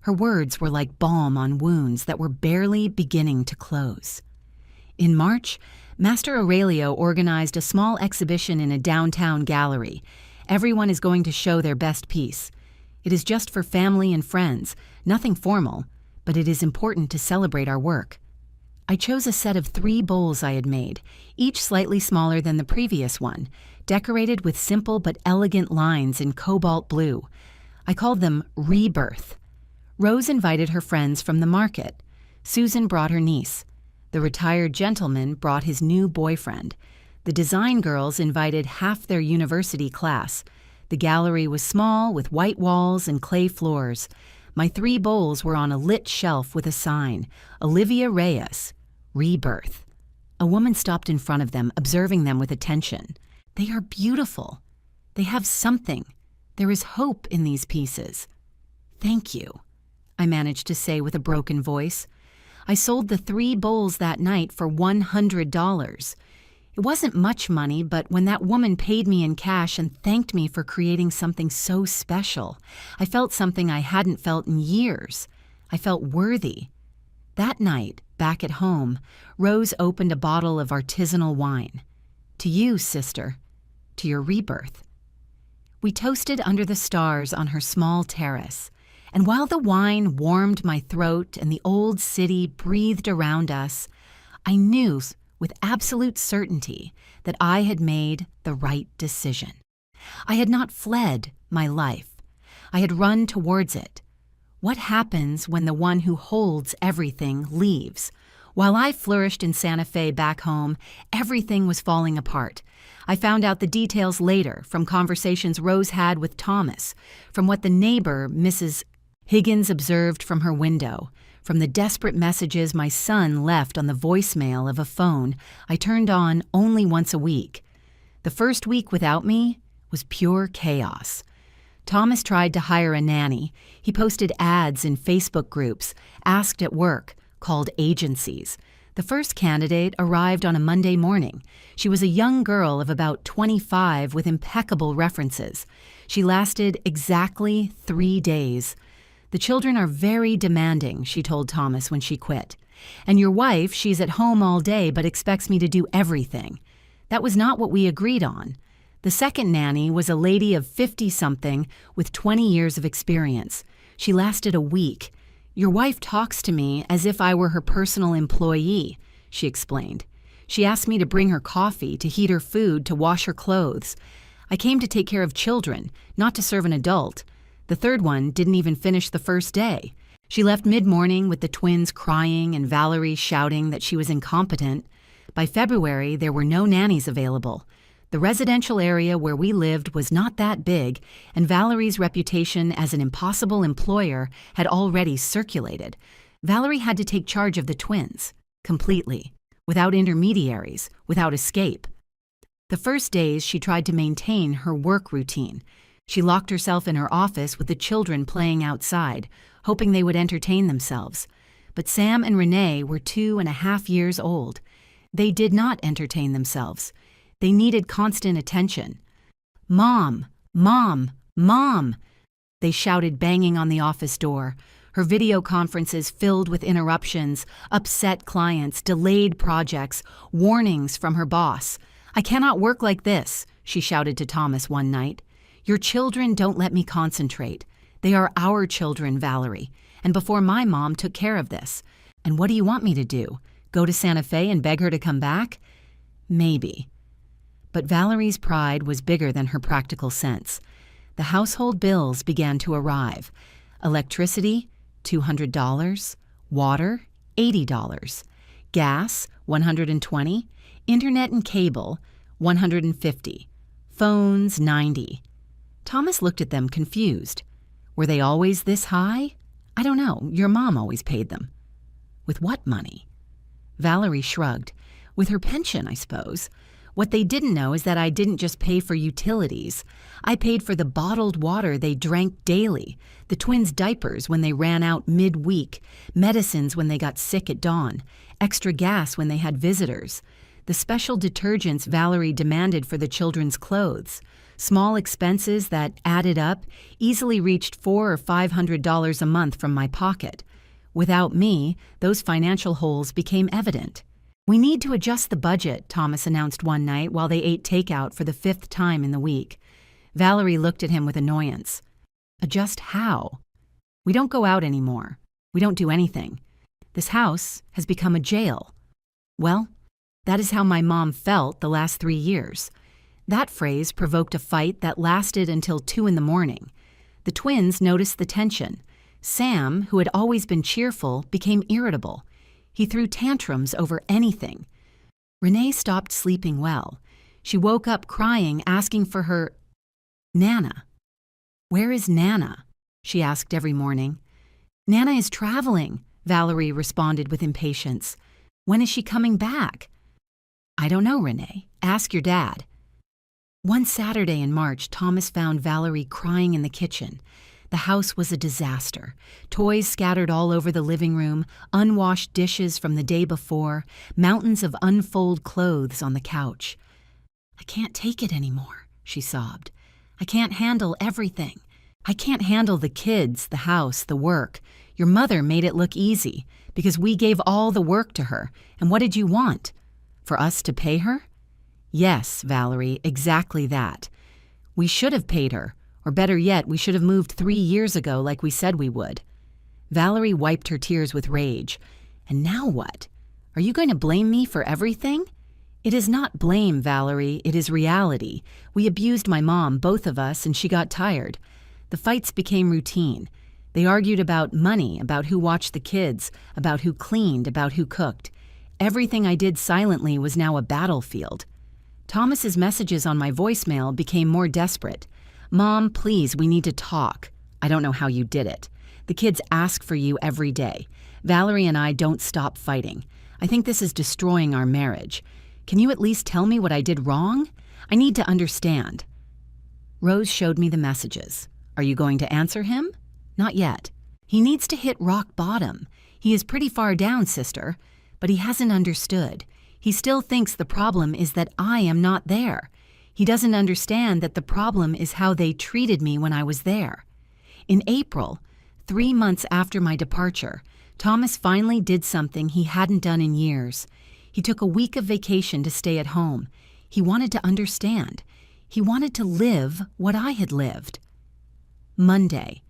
Her words were like balm on wounds that were barely beginning to close. In March, Master Aurelio organized a small exhibition in a downtown gallery. Everyone is going to show their best piece. It is just for family and friends, nothing formal. but it is important to celebrate our work. I chose a set of 3 bowls I had made, each slightly smaller than the previous one, decorated with simple but elegant lines in cobalt blue. I called them Rebirth. Rose invited her friends from the market. Susan brought her niece. The retired gentleman brought his new boyfriend. The design girls invited half their university class. The gallery was small, with white walls and clay floors. My 3 bowls were on a lit shelf with a sign, Olivia Reyes, Rebirth. A woman stopped in front of them, observing them with attention. They are beautiful. They have something. There is hope in these pieces. Thank you, I managed to say with a broken voice. I sold the 3 bowls that night for $100. It wasn't much money, but when that woman paid me in cash and thanked me for creating something so special, I felt something I hadn't felt in years. I felt worthy. That night, back at home, Rose opened a bottle of artisanal wine. To you, sister. To your rebirth. We toasted under the stars on her small terrace, and while the wine warmed my throat and the old city breathed around us, I knew with absolute certainty that I had made the right decision. I had not fled my life. I had run towards it. What happens when the one who holds everything leaves? While I flourished in Santa Fe back home, everything was falling apart. I found out the details later from conversations Rose had with Thomas, from what the neighbor, Mrs. Higgins, observed from her window, from the desperate messages my son left on the voicemail of a phone I turned on only once a week. The first week without me was pure chaos. Thomas tried to hire a nanny. He posted ads in Facebook groups, asked at work, called agencies. The first candidate arrived on a Monday morning. She was a young girl of about 25 with impeccable references. She lasted exactly 3 days. The children are very demanding, she told Thomas when she quit. And your wife, she's at home all day but expects me to do everything. That was not what we agreed on. The second nanny was a lady of 50-something with 20 years of experience. She lasted a week. Your wife talks to me as if I were her personal employee, she explained. She asked me to bring her coffee, to heat her food, to wash her clothes. I came to take care of children, not to serve an adult. The third one didn't even finish the first day. She left mid-morning with the twins crying and Valerie shouting that she was incompetent. By February, there were no nannies available. The residential area where we lived was not that big, and Valerie's reputation as an impossible employer had already circulated. Valerie had to take charge of the twins, completely, without intermediaries, without escape. The first days, she tried to maintain her work routine. She locked herself in her office with the children playing outside, hoping they would entertain themselves. But Sam and Renee were 2.5 years old. They did not entertain themselves. They needed constant attention. "Mom! Mom! Mom!" they shouted, banging on the office door. Her video conferences filled with interruptions, upset clients, delayed projects, warnings from her boss. "I cannot work like this," she shouted to Thomas one night. "Your children don't let me concentrate. They are our children, Valerie, and before my mom took care of this. And what do you want me to do? Go to Santa Fe and beg her to come back? Maybe." But Valerie's pride was bigger than her practical sense. The household bills began to arrive. Electricity, $200. Water, $80. Gas, $120. Internet and cable, $150. Phones, $90. Thomas looked at them confused. Were they always this high? I don't know. Your mom always paid them. With what money? Valerie shrugged. With her pension, I suppose. What they didn't know is that I didn't just pay for utilities. I paid for the bottled water they drank daily, the twins' diapers when they ran out mid-week, medicines when they got sick at dawn, extra gas when they had visitors, the special detergents Valerie demanded for the children's clothes. Small expenses that added up easily reached $400 or $500 a month from my pocket. Without me, those financial holes became evident. "We need to adjust the budget," Thomas announced one night while they ate takeout for the 5th time in the week. Valerie looked at him with annoyance. "Adjust how?" "We don't go out anymore." We don't do anything. This house has become a jail. Well, that is how my mom felt the last 3 years. That phrase provoked a fight that lasted until 2 in the morning. The twins noticed the tension. Sam, who had always been cheerful, became irritable. He threw tantrums over anything. Renee stopped sleeping well. She woke up crying, asking for her Nana. "Where is Nana?" she asked every morning. "Nana is traveling," Valerie responded with impatience. "When is she coming back?" "I don't know, Renee. Ask your dad." One Saturday in March, Thomas found Valerie crying in the kitchen. The house was a disaster. Toys scattered all over the living room, unwashed dishes from the day before, mountains of unfolded clothes on the couch. "I can't take it anymore," she sobbed. "I can't handle everything. I can't handle the kids, the house, the work. Your mother made it look easy because we gave all the work to her. And what did you want? For us to pay her?" "Yes, Valerie, exactly that. We should have paid her. Or better yet, we should have moved 3 years ago like we said we would." Valerie wiped her tears with rage. "And now what? Are you going to blame me for everything?" "It is not blame, Valerie. It is reality. We abused my mom, both of us, and she got tired. The fights became routine. They argued about money, about who watched the kids, about who cleaned, about who cooked. Everything I did silently was now a battlefield. Thomas's messages on my voicemail became more desperate. "Mom, please, we need to talk. I don't know how you did it. The kids ask for you every day. Valerie and I don't stop fighting. I think this is destroying our marriage. Can you at least tell me what I did wrong? I need to understand." Rose showed me the messages. "Are you going to answer him?" "Not yet. He needs to hit rock bottom. He is pretty far down, sister, but he hasn't understood. He still thinks the problem is that I am not there. He doesn't understand that the problem is how they treated me when I was there." In April, 3 months after my departure, Thomas finally did something he hadn't done in years. He took a week of vacation to stay at home. He wanted to understand. He wanted to live what I had lived. Monday.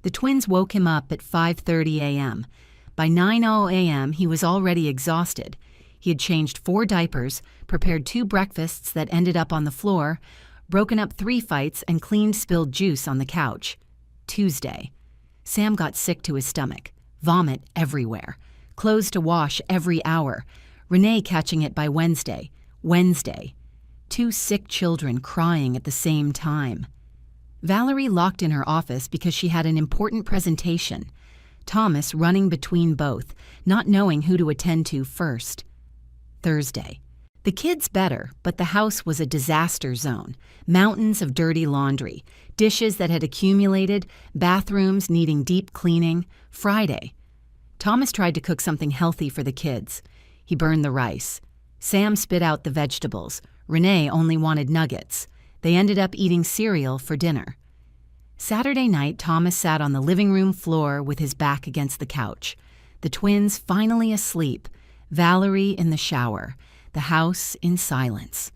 The twins woke him up at 5:30 a.m. By 9:00 a.m., he was already exhausted. He had changed 4 diapers, prepared 2 breakfasts that ended up on the floor, broken up 3 fights, and cleaned spilled juice on the couch. Tuesday. Sam got sick to his stomach. Vomit everywhere. Clothes to wash every hour. Renee catching it by Wednesday. 2 sick children crying at the same time. Valerie locked in her office because she had an important presentation. Thomas running between both, not knowing who to attend to first. Thursday. The kids better, but the house was a disaster zone. Mountains of dirty laundry, dishes that had accumulated, bathrooms needing deep cleaning. Friday. Thomas tried to cook something healthy for the kids. He burned the rice. Sam spit out the vegetables. Renee only wanted nuggets. They ended up eating cereal for dinner. Saturday night, Thomas sat on the living room floor with his back against the couch. The twins finally asleep. Valerie in the shower, the house in silence.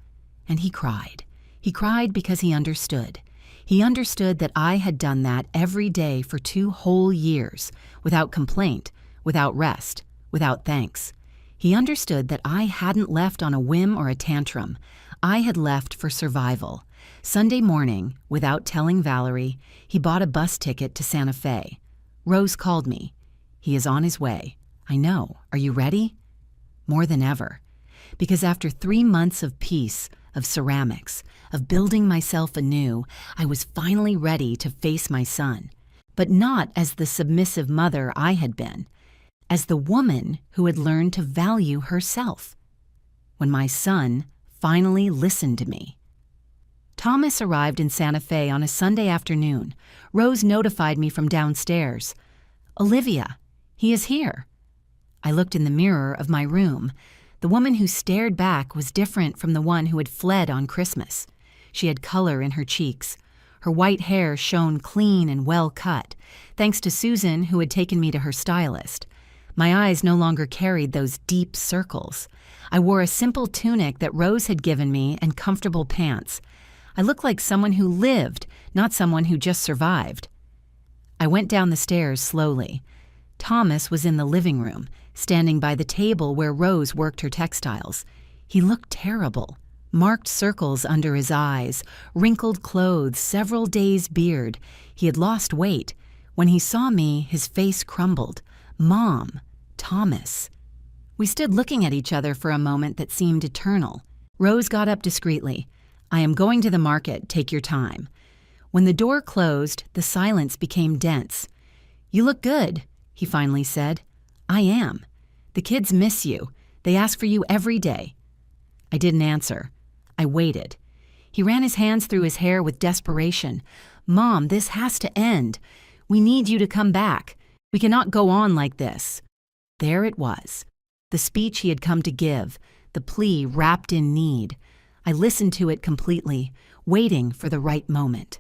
And he cried. He cried because he understood. He understood that I had done that every day for 2 whole years, without complaint, without rest, without thanks. He understood that I hadn't left on a whim or a tantrum. I had left for survival. Sunday morning, without telling Valerie, he bought a bus ticket to Santa Fe. Rose called me. "He is on his way." "I know. Are you ready?" More than ever. Because after 3 months of peace, of ceramics, of building myself anew, I was finally ready to face my son. But not as the submissive mother I had been, as the woman who had learned to value herself. When my son finally listened to me. Thomas arrived in Santa Fe on a Sunday afternoon. Rose notified me from downstairs. "Olivia, he is here." I looked in the mirror of my room. The woman who stared back was different from the one who had fled on Christmas. She had color in her cheeks. Her white hair shone clean and well cut, thanks to Susan, who had taken me to her stylist. My eyes no longer carried those deep circles. I wore a simple tunic that Rose had given me and comfortable pants. I looked like someone who lived, not someone who just survived. I went down the stairs slowly. Thomas was in the living room, standing by the table where Rose worked her textiles. He looked terrible. Marked circles under his eyes, wrinkled clothes, several days' beard. He had lost weight. When he saw me, his face crumbled. Mom, Thomas. We stood looking at each other for a moment that seemed eternal. Rose got up discreetly. I am going to the market. Take your time. When the door closed, the silence became dense. You look good, he finally said. I am. The kids miss you. They ask for you every day. I didn't answer. I waited. He ran his hands through his hair with desperation. Mom, this has to end. We need you to come back. We cannot go on like this. There it was. The speech he had come to give, the plea wrapped in need. I listened to it completely, waiting for the right moment.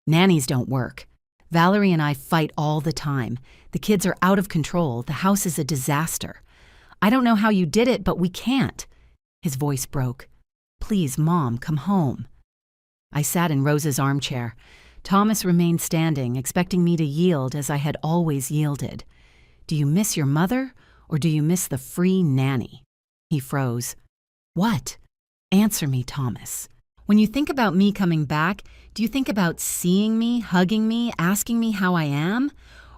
Nannies don't work. Valerie and I fight all the time. The kids are out of control. The house is a disaster. I don't know how you did it, but we can't. His voice broke. Please, Mom, come home. I sat in Rose's armchair. Thomas remained standing, expecting me to yield as I had always yielded. Do you miss your mother, or do you miss the free nanny? He froze. What? Answer me, Thomas. When you think about me coming back, do you think about seeing me, hugging me, asking me how I am?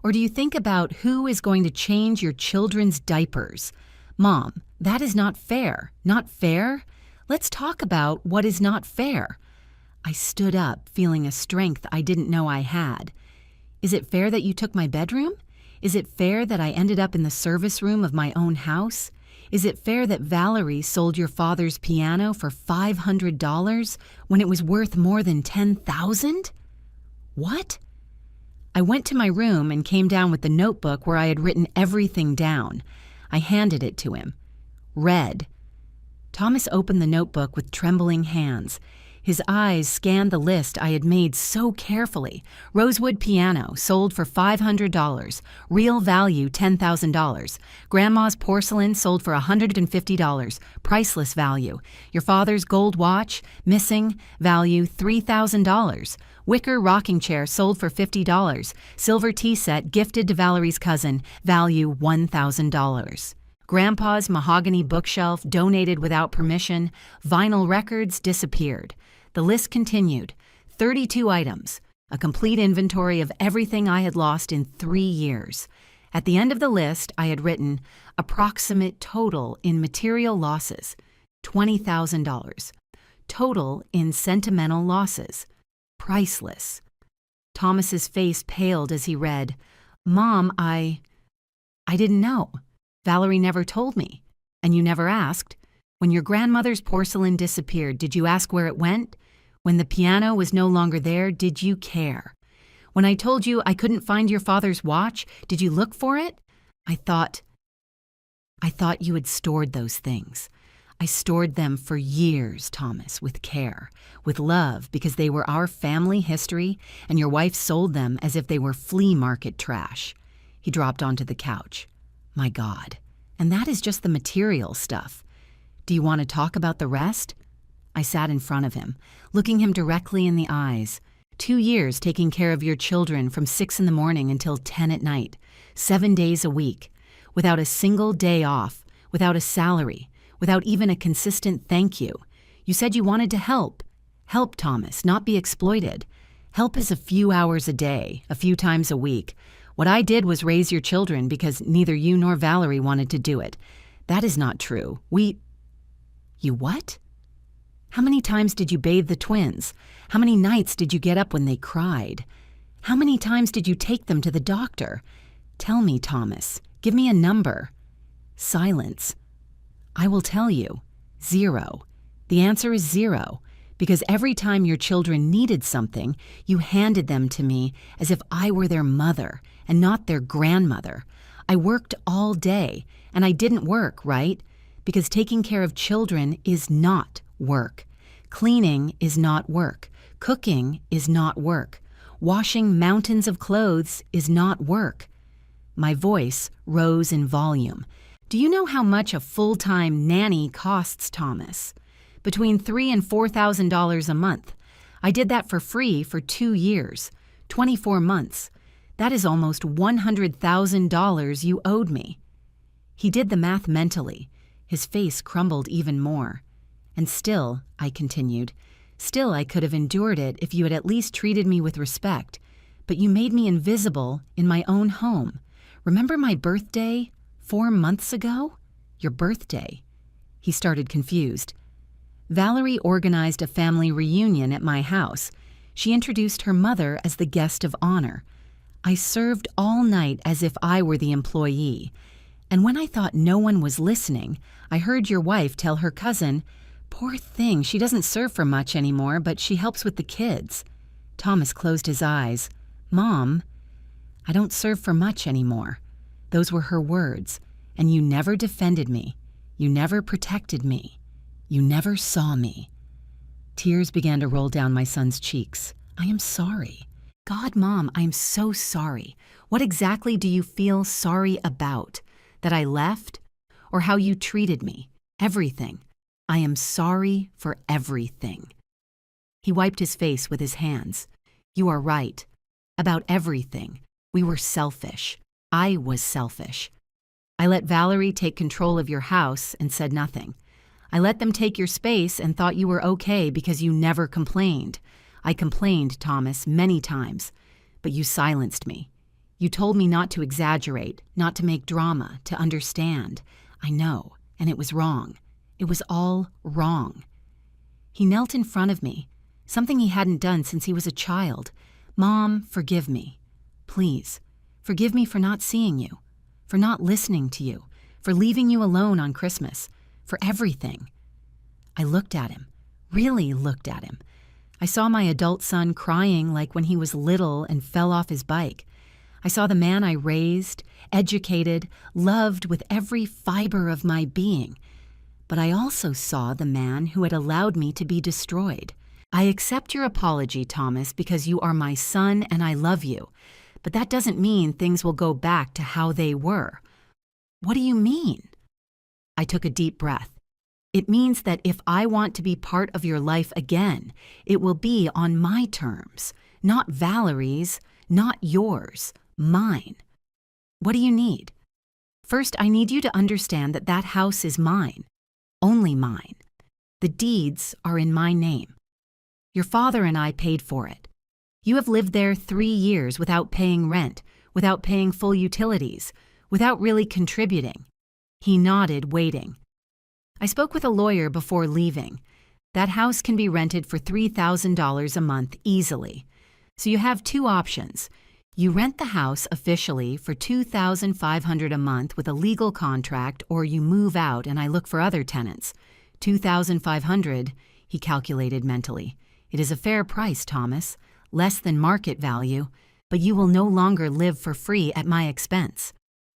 Or do you think about who is going to change your children's diapers? Mom, that is not fair. Not fair? Let's talk about what is not fair. I stood up, feeling a strength I didn't know I had. Is it fair that you took my bedroom? Is it fair that I ended up in the service room of my own house? Is it fair that Valerie sold your father's piano for $500 when it was worth more than $10,000? What? I went to my room and came down with the notebook where I had written everything down. I handed it to him. Read. Thomas opened the notebook with trembling hands. His eyes scanned the list I had made so carefully. Rosewood piano, sold for $500. Real value, $10,000. Grandma's porcelain, sold for $150. Priceless value. Your father's gold watch, missing, value $3,000. Wicker rocking chair, sold for $50. Silver tea set, gifted to Valerie's cousin, value $1,000. Grandpa's mahogany bookshelf, donated without permission. Vinyl records, disappeared. The list continued. 32 items, a complete inventory of everything I had lost in 3 years. At the end of the list, I had written, approximate total in material losses, $20,000. Total in sentimental losses, priceless. Thomas's face paled as he read, Mom, I didn't know. Valerie never told me. And you never asked. When your grandmother's porcelain disappeared, did you ask where it went? When the piano was no longer there, did you care? When I told you I couldn't find your father's watch, did you look for it? I thought you had stored those things. I stored them for years, Thomas, with care, with love, because they were our family history, and your wife sold them as if they were flea market trash. He dropped onto the couch. My God, and that is just the material stuff. Do you want to talk about the rest? I sat in front of him, looking him directly in the eyes. 2 years taking care of your children from 6 in the morning until 10 at night, 7 days a week, without a single day off, without a salary, without even a consistent thank you. You said you wanted to help. Help, Thomas, not be exploited. Help is a few hours a day, a few times a week. What I did was raise your children because neither you nor Valerie wanted to do it. That is not true. You what? How many times did you bathe the twins? How many nights did you get up when they cried? How many times did you take them to the doctor? Tell me, Thomas. Give me a number. Silence. I will tell you. 0. The answer is 0, because every time your children needed something, you handed them to me as if I were their mother and not their grandmother. I worked all day, and I didn't work, right? Because taking care of children is not work. Cleaning is not work. Cooking is not work. Washing mountains of clothes is not work. My voice rose in volume. Do you know how much a full-time nanny costs, Thomas? Between $3,000 and $4,000 a month. I did that for free for 2 years, 24 months. That is almost $100,000 you owed me." He did the math mentally. His face crumbled even more. "And still," I continued, "still I could have endured it if you had at least treated me with respect. But you made me invisible in my own home. Remember my birthday 4 months ago? Your birthday." He started confused. "Valerie organized a family reunion at my house. She introduced her mother as the guest of honor. I served all night as if I were the employee. And when I thought no one was listening, I heard your wife tell her cousin, 'Poor thing, she doesn't serve for much anymore, but she helps with the kids.'" Thomas closed his eyes. "Mom, I don't serve for much anymore." Those were her words. "And you never defended me. You never protected me. You never saw me." Tears began to roll down my son's cheeks. "I am sorry. God, Mom, I am so sorry. What exactly do you feel sorry about? That I left? Or how you treated me? Everything. I am sorry for everything." He wiped his face with his hands. "You are right. About everything. We were selfish. I was selfish. I let Valerie take control of your house and said nothing. I let them take your space and thought you were okay because you never complained. I complained, Thomas, many times, but you silenced me. You told me not to exaggerate, not to make drama, to understand. I know, and it was wrong. It was all wrong." He knelt in front of me, something he hadn't done since he was a child. "Mom, forgive me. Please, forgive me for not seeing you, for not listening to you, for leaving you alone on Christmas, for everything." I looked at him, really looked at him. I saw my adult son crying like when he was little and fell off his bike. I saw the man I raised, educated, loved with every fiber of my being. But I also saw the man who had allowed me to be destroyed. "I accept your apology, Thomas, because you are my son and I love you. But that doesn't mean things will go back to how they were." "What do you mean?" I took a deep breath. "It means that if I want to be part of your life again, it will be on my terms, not Valerie's, not yours, mine." "What do you need?" "First, I need you to understand that that house is mine, only mine. The deeds are in my name. Your father and I paid for it. You have lived there 3 years without paying rent, without paying full utilities, without really contributing." He nodded, waiting. "I spoke with a lawyer before leaving. That house can be rented for $3,000 a month easily. So you have 2 options. You rent the house officially for $2,500 a month with a legal contract, or you move out and I look for other tenants. $2,500, he calculated mentally. "It is a fair price, Thomas, less than market value, but you will no longer live for free at my expense."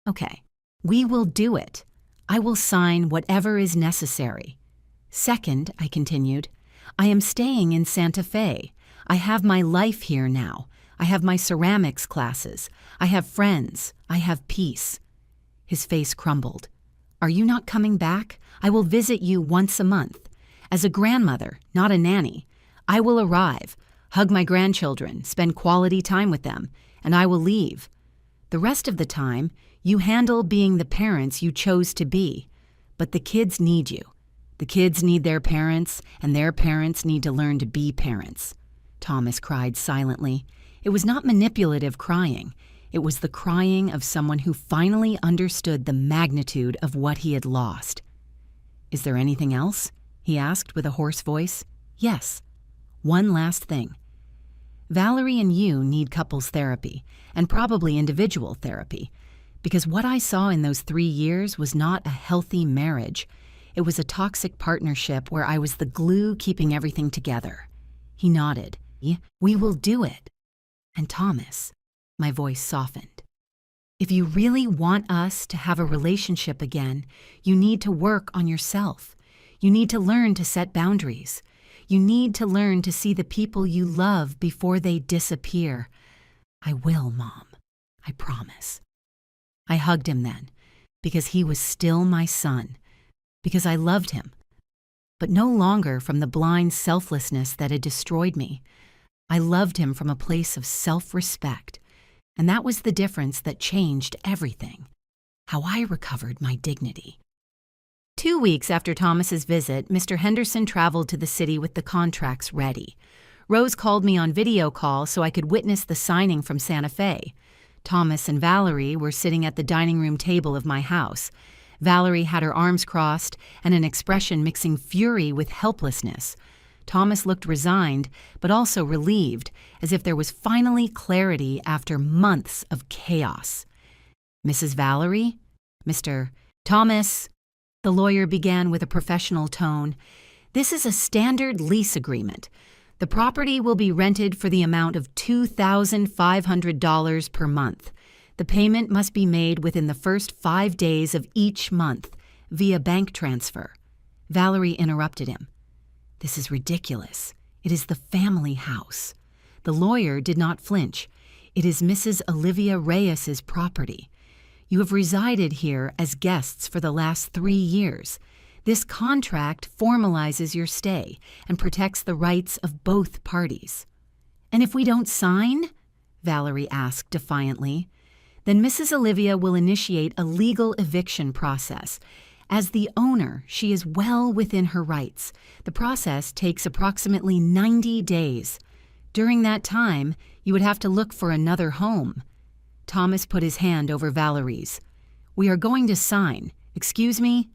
"Okay, we will do it. I will sign whatever is necessary. Second," I continued, "I am staying in Santa Fe. I have my life here now. I have my ceramics classes. I have friends. I have peace." His face crumbled. "Are you not coming back? I will visit you once a month. As a grandmother, not a nanny. I will arrive, hug my grandchildren, spend quality time with them, and I will leave. The rest of the time, you handle being the parents you chose to be. But the kids need you. The kids need their parents, and their parents need to learn to be parents." Thomas cried silently. It was not manipulative crying. It was the crying of someone who finally understood the magnitude of what he had lost. "Is there anything else?" he asked with a hoarse voice. "Yes. One last thing. Valerie and you need couples therapy, and probably individual therapy, because what I saw in those 3 years was not a healthy marriage. It was a toxic partnership where I was the glue keeping everything together." He nodded. "We will do it." "And Thomas," my voice softened, "if you really want us to have a relationship again, you need to work on yourself. You need to learn to set boundaries. You need to learn to see the people you love before they disappear." "I will, Mom. I promise." I hugged him then, because he was still my son, because I loved him, but no longer from the blind selflessness that had destroyed me. I loved him from a place of self-respect, And that was the difference that changed everything. How I recovered my dignity. 2 weeks after Thomas's visit, Mr. Henderson traveled to the city with the contracts ready. Rose called me on video call so I could witness the signing from Santa Fe. Thomas and Valerie were sitting at the dining room table of my house. Valerie had her arms crossed and an expression mixing fury with helplessness. Thomas looked resigned, but also relieved, as if there was finally clarity after months of chaos. "Mrs. Valerie? Mr. Thomas," the lawyer began with a professional tone, "this is a standard lease agreement. The property will be rented for the amount of $2,500 per month. The payment must be made within the first 5 days of each month via bank transfer." Valerie interrupted him. "This is ridiculous. It is the family house." The lawyer did not flinch. "It is Mrs. Olivia Reyes's property. You have resided here as guests for the last 3 years. This contract formalizes your stay and protects the rights of both parties." "And if we don't sign?" Valerie asked defiantly. "Then Mrs. Olivia will initiate a legal eviction process. As the owner, she is well within her rights. The process takes approximately 90 days. During that time, you would have to look for another home." Thomas put his hand over Valerie's. "We are going to sign. Excuse me?"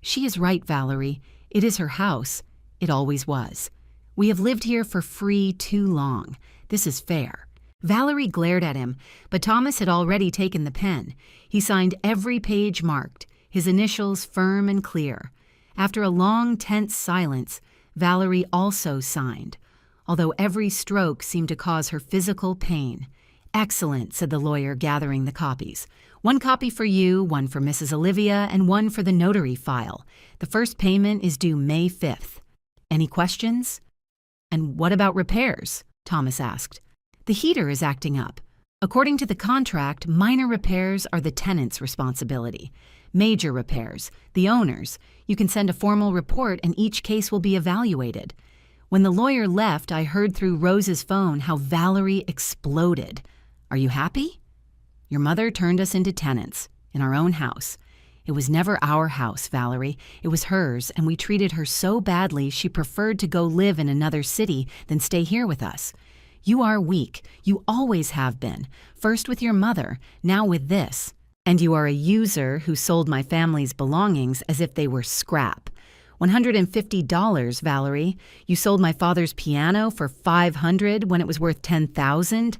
"She is right, Valerie. It is her house. It always was. We have lived here for free too long. This is fair." Valerie glared at him, but Thomas had already taken the pen. He signed every page marked, his initials firm and clear. After a long, tense silence, Valerie also signed, although every stroke seemed to cause her physical pain. "Excellent," said the lawyer, gathering the copies. "One copy for you, one for Mrs. Olivia, and one for the notary file. The first payment is due May 5th. Any questions?" "And what about repairs?" Thomas asked. "The heater is acting up. According to the contract, minor repairs are the tenant's responsibility. Major repairs, the owner's. You can send a formal report and each case will be evaluated." When the lawyer left, I heard through Rose's phone how Valerie exploded. "Are you happy? Your mother turned us into tenants, in our own house. It was never our house, Valerie. It was hers, and we treated her so badly she preferred to go live in another city than stay here with us. You are weak. You always have been. First with your mother, now with this. And you are a user who sold my family's belongings as if they were scrap. $150, Valerie. You sold my father's piano for $500 when it was worth $10,000.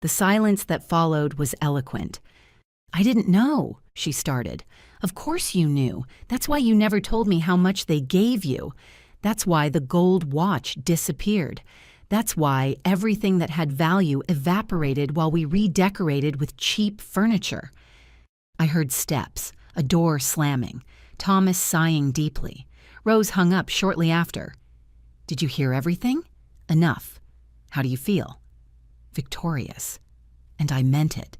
The silence that followed was eloquent. "I didn't know," she started. "Of course you knew. That's why you never told me how much they gave you. That's why the gold watch disappeared. That's why everything that had value evaporated while we redecorated with cheap furniture." I heard steps, a door slamming, Thomas sighing deeply. Rose hung up shortly after. "Did you hear everything?" "Enough. How do you feel?" "Victorious." And I meant it.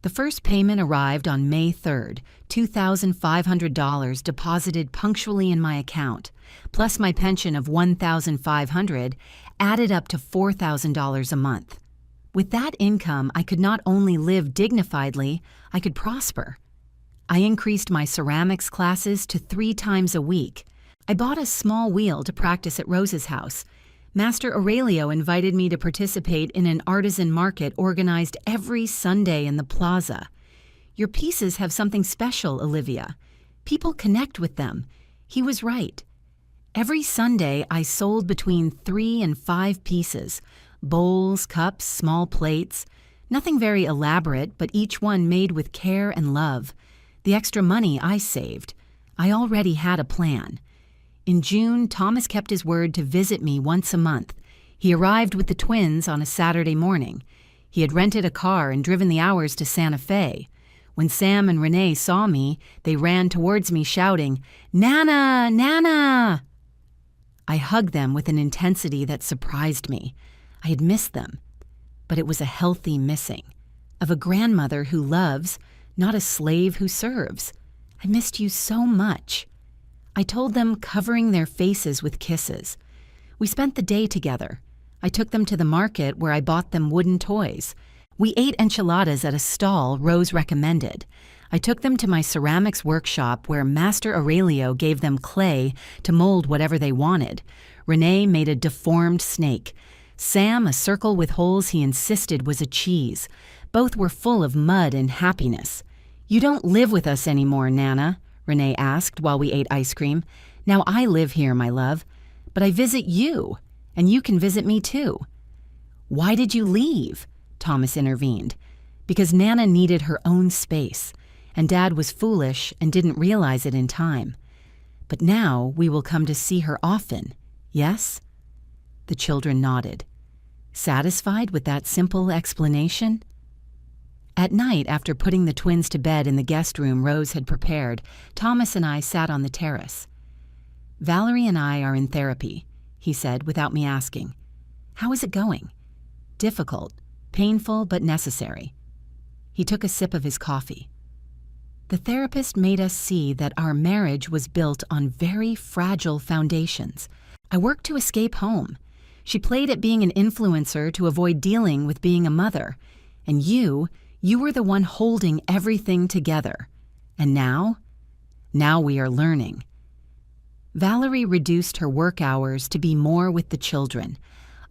The first payment arrived on May 3rd, $2,500 deposited punctually in my account, plus my pension of $1,500 added up to $4,000 a month. With that income, I could not only live dignifiedly, I could prosper. I increased my ceramics classes to 3 times a week. I bought a small wheel to practice at Rose's house. Master Aurelio invited me to participate in an artisan market organized every Sunday in the plaza. "Your pieces have something special, Olivia. People connect with them." He was right. Every Sunday, I sold between 3 and 5 pieces. Bowls, cups, small plates. Nothing very elaborate, but each one made with care and love. The extra money I saved. I already had a plan. In June, Thomas kept his word to visit me once a month. He arrived with the twins on a Saturday morning. He had rented a car and driven the hours to Santa Fe. When Sam and Renee saw me, they ran towards me shouting, "Nana! Nana!" I hugged them with an intensity that surprised me. I had missed them, but it was a healthy missing, of a grandmother who loves, not a slave who serves. "I missed you so much." I told them, covering their faces with kisses. We spent the day together. I took them to the market where I bought them wooden toys. We ate enchiladas at a stall Rose recommended. I took them to my ceramics workshop where Master Aurelio gave them clay to mold whatever they wanted. Renee made a deformed snake. Sam a circle with holes he insisted was a cheese. Both were full of mud and happiness. "You don't live with us anymore, Nana," Renee asked while we ate ice cream. "Now I live here, my love. But I visit you, and you can visit me too." "Why did you leave?" Thomas intervened. "Because Nana needed her own space, and Dad was foolish and didn't realize it in time. But now we will come to see her often, yes?" The children nodded. Satisfied with that simple explanation? At night, after putting the twins to bed in the guest room Rose had prepared, Thomas and I sat on the terrace. "Valerie and I are in therapy," he said without me asking. "How is it going?" "Difficult, painful, but necessary." He took a sip of his coffee. "The therapist made us see that our marriage was built on very fragile foundations. I worked to escape home. She played at being an influencer to avoid dealing with being a mother. And you were the one holding everything together. And now? Now we are learning." Valerie reduced her work hours to be more with the children.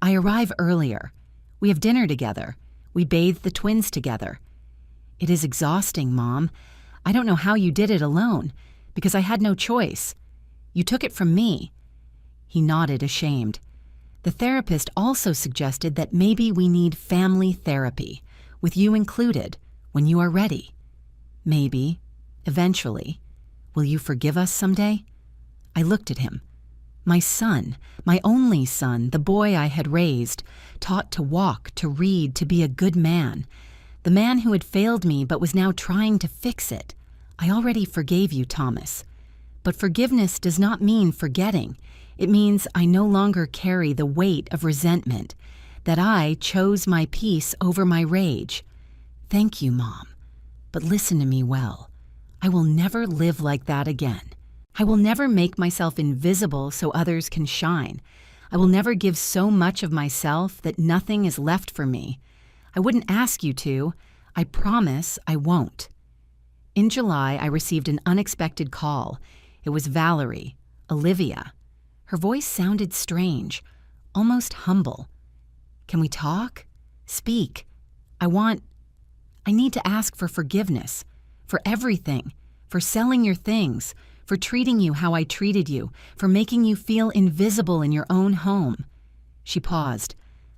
I arrive earlier. We have dinner together. We bathe the twins together. "It is exhausting, Mom. I don't know how you did it alone, because I had no choice. You took it from me." He nodded, ashamed. "The therapist also suggested that maybe we need family therapy, with you included, when you are ready. Maybe, eventually. Will you forgive us someday?" I looked at him. My son, my only son, the boy I had raised, taught to walk, to read, to be a good man. The man who had failed me but was now trying to fix it. "I already forgave you, Thomas. But forgiveness does not mean forgetting. It means I no longer carry the weight of resentment, that I chose my peace over my rage. Thank you, Mom. But listen to me well. I will never live like that again. I will never make myself invisible so others can shine. I will never give so much of myself that nothing is left for me. I wouldn't ask you to. I promise I won't." In July, I received an unexpected call. It was Valerie, Olivia. Her voice sounded strange, almost humble. "Can we talk? Speak. I need to ask for forgiveness, for everything, for selling your things, for treating you how I treated you, for making you feel invisible in your own home." She paused.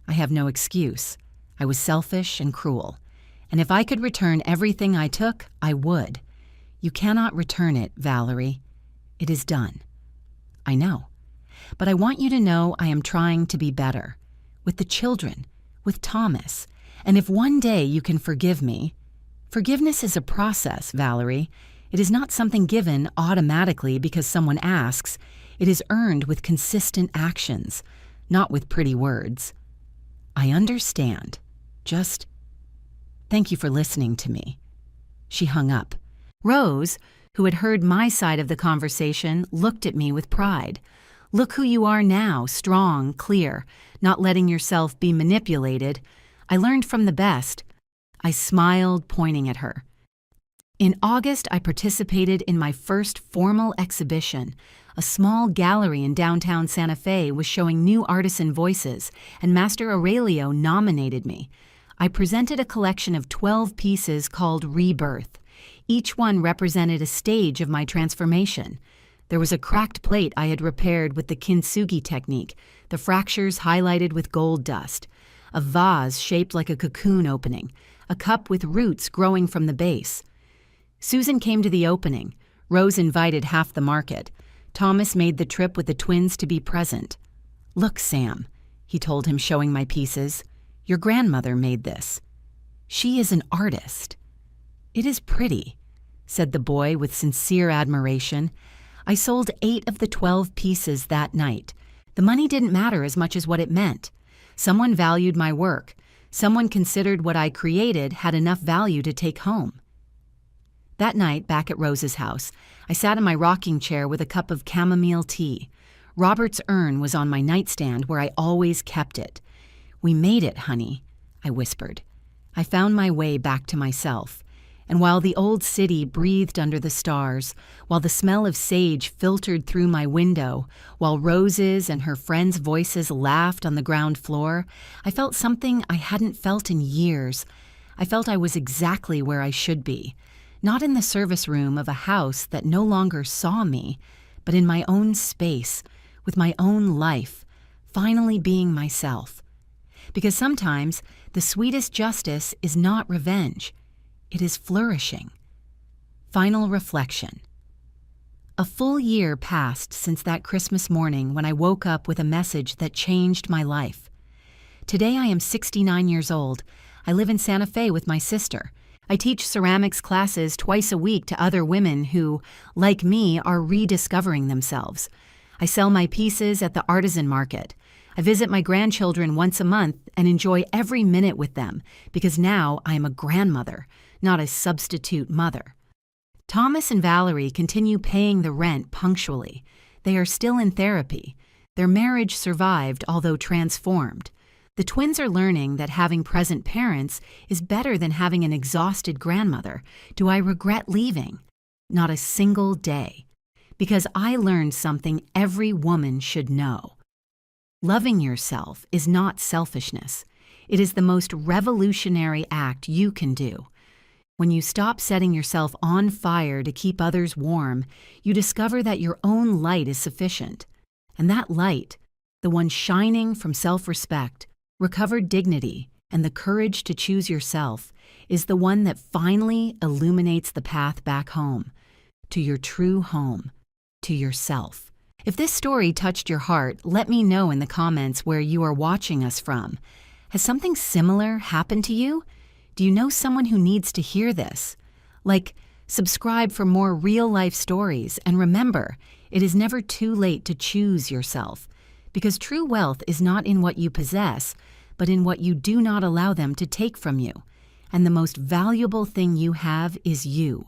"I have no excuse. I was selfish and cruel. And if I could return everything I took, I would. You cannot return it, Valerie. It is done." "I know. But I want you to know I am trying to be better. With the children, with Thomas. And if one day you can forgive me—" "Forgiveness is a process, Valerie. It is not something given automatically because someone asks. It is earned with consistent actions, not with pretty words." "I understand. Just thank you for listening to me." She hung up. Rose, who had heard my side of the conversation, looked at me with pride. "Look who you are now, strong, clear, not letting yourself be manipulated. I learned from the best." I smiled, pointing at her. In August, I participated in my first formal exhibition. A small gallery in downtown Santa Fe was showing new artisan voices, and Master Aurelio nominated me. I presented a collection of 12 pieces called Rebirth. Each one represented a stage of my transformation. There was a cracked plate I had repaired with the kintsugi technique, the fractures highlighted with gold dust, a vase shaped like a cocoon opening, a cup with roots growing from the base. Susan came to the opening. Rose invited half the market. Thomas made the trip with the twins to be present. "Look, Sam," he told him, showing my pieces. "Your grandmother made this. She is an artist." "It is pretty," said the boy with sincere admiration. I sold 8 of the 12 pieces that night. The money didn't matter as much as what it meant. Someone valued my work. Someone considered what I created had enough value to take home. That night, back at Rose's house, I sat in my rocking chair with a cup of chamomile tea. Robert's urn was on my nightstand where I always kept it. "We made it, honey," I whispered. I found my way back to myself, and while the old city breathed under the stars, while the smell of sage filtered through my window, while Roses and her friends' voices laughed on the ground floor, I felt something I hadn't felt in years. I felt I was exactly where I should be, not in the service room of a house that no longer saw me, but in my own space, with my own life, finally being myself. Because sometimes the sweetest justice is not revenge. It is flourishing. Final reflection. A full year passed since that Christmas morning when I woke up with a message that changed my life. Today I am 69 years old. I live in Santa Fe with my sister. I teach ceramics classes twice a week to other women who, like me, are rediscovering themselves. I sell my pieces at the artisan market. I visit my grandchildren once a month and enjoy every minute with them because now I am a grandmother, not a substitute mother. Thomas and Valerie continue paying the rent punctually. They are still in therapy. Their marriage survived, although transformed. The twins are learning that having present parents is better than having an exhausted grandmother. Do I regret leaving? Not a single day. Because I learned something every woman should know. Loving yourself is not selfishness. It is the most revolutionary act you can do. When you stop setting yourself on fire to keep others warm, you discover that your own light is sufficient. And that light, the one shining from self-respect, recovered dignity, and the courage to choose yourself, is the one that finally illuminates the path back home, to your true home, to yourself. If this story touched your heart, let me know in the comments where you are watching us from. Has something similar happened to you? Do you know someone who needs to hear this? Subscribe for more real-life stories, and remember, it is never too late to choose yourself, because true wealth is not in what you possess, but in what you do not allow them to take from you. And the most valuable thing you have is you.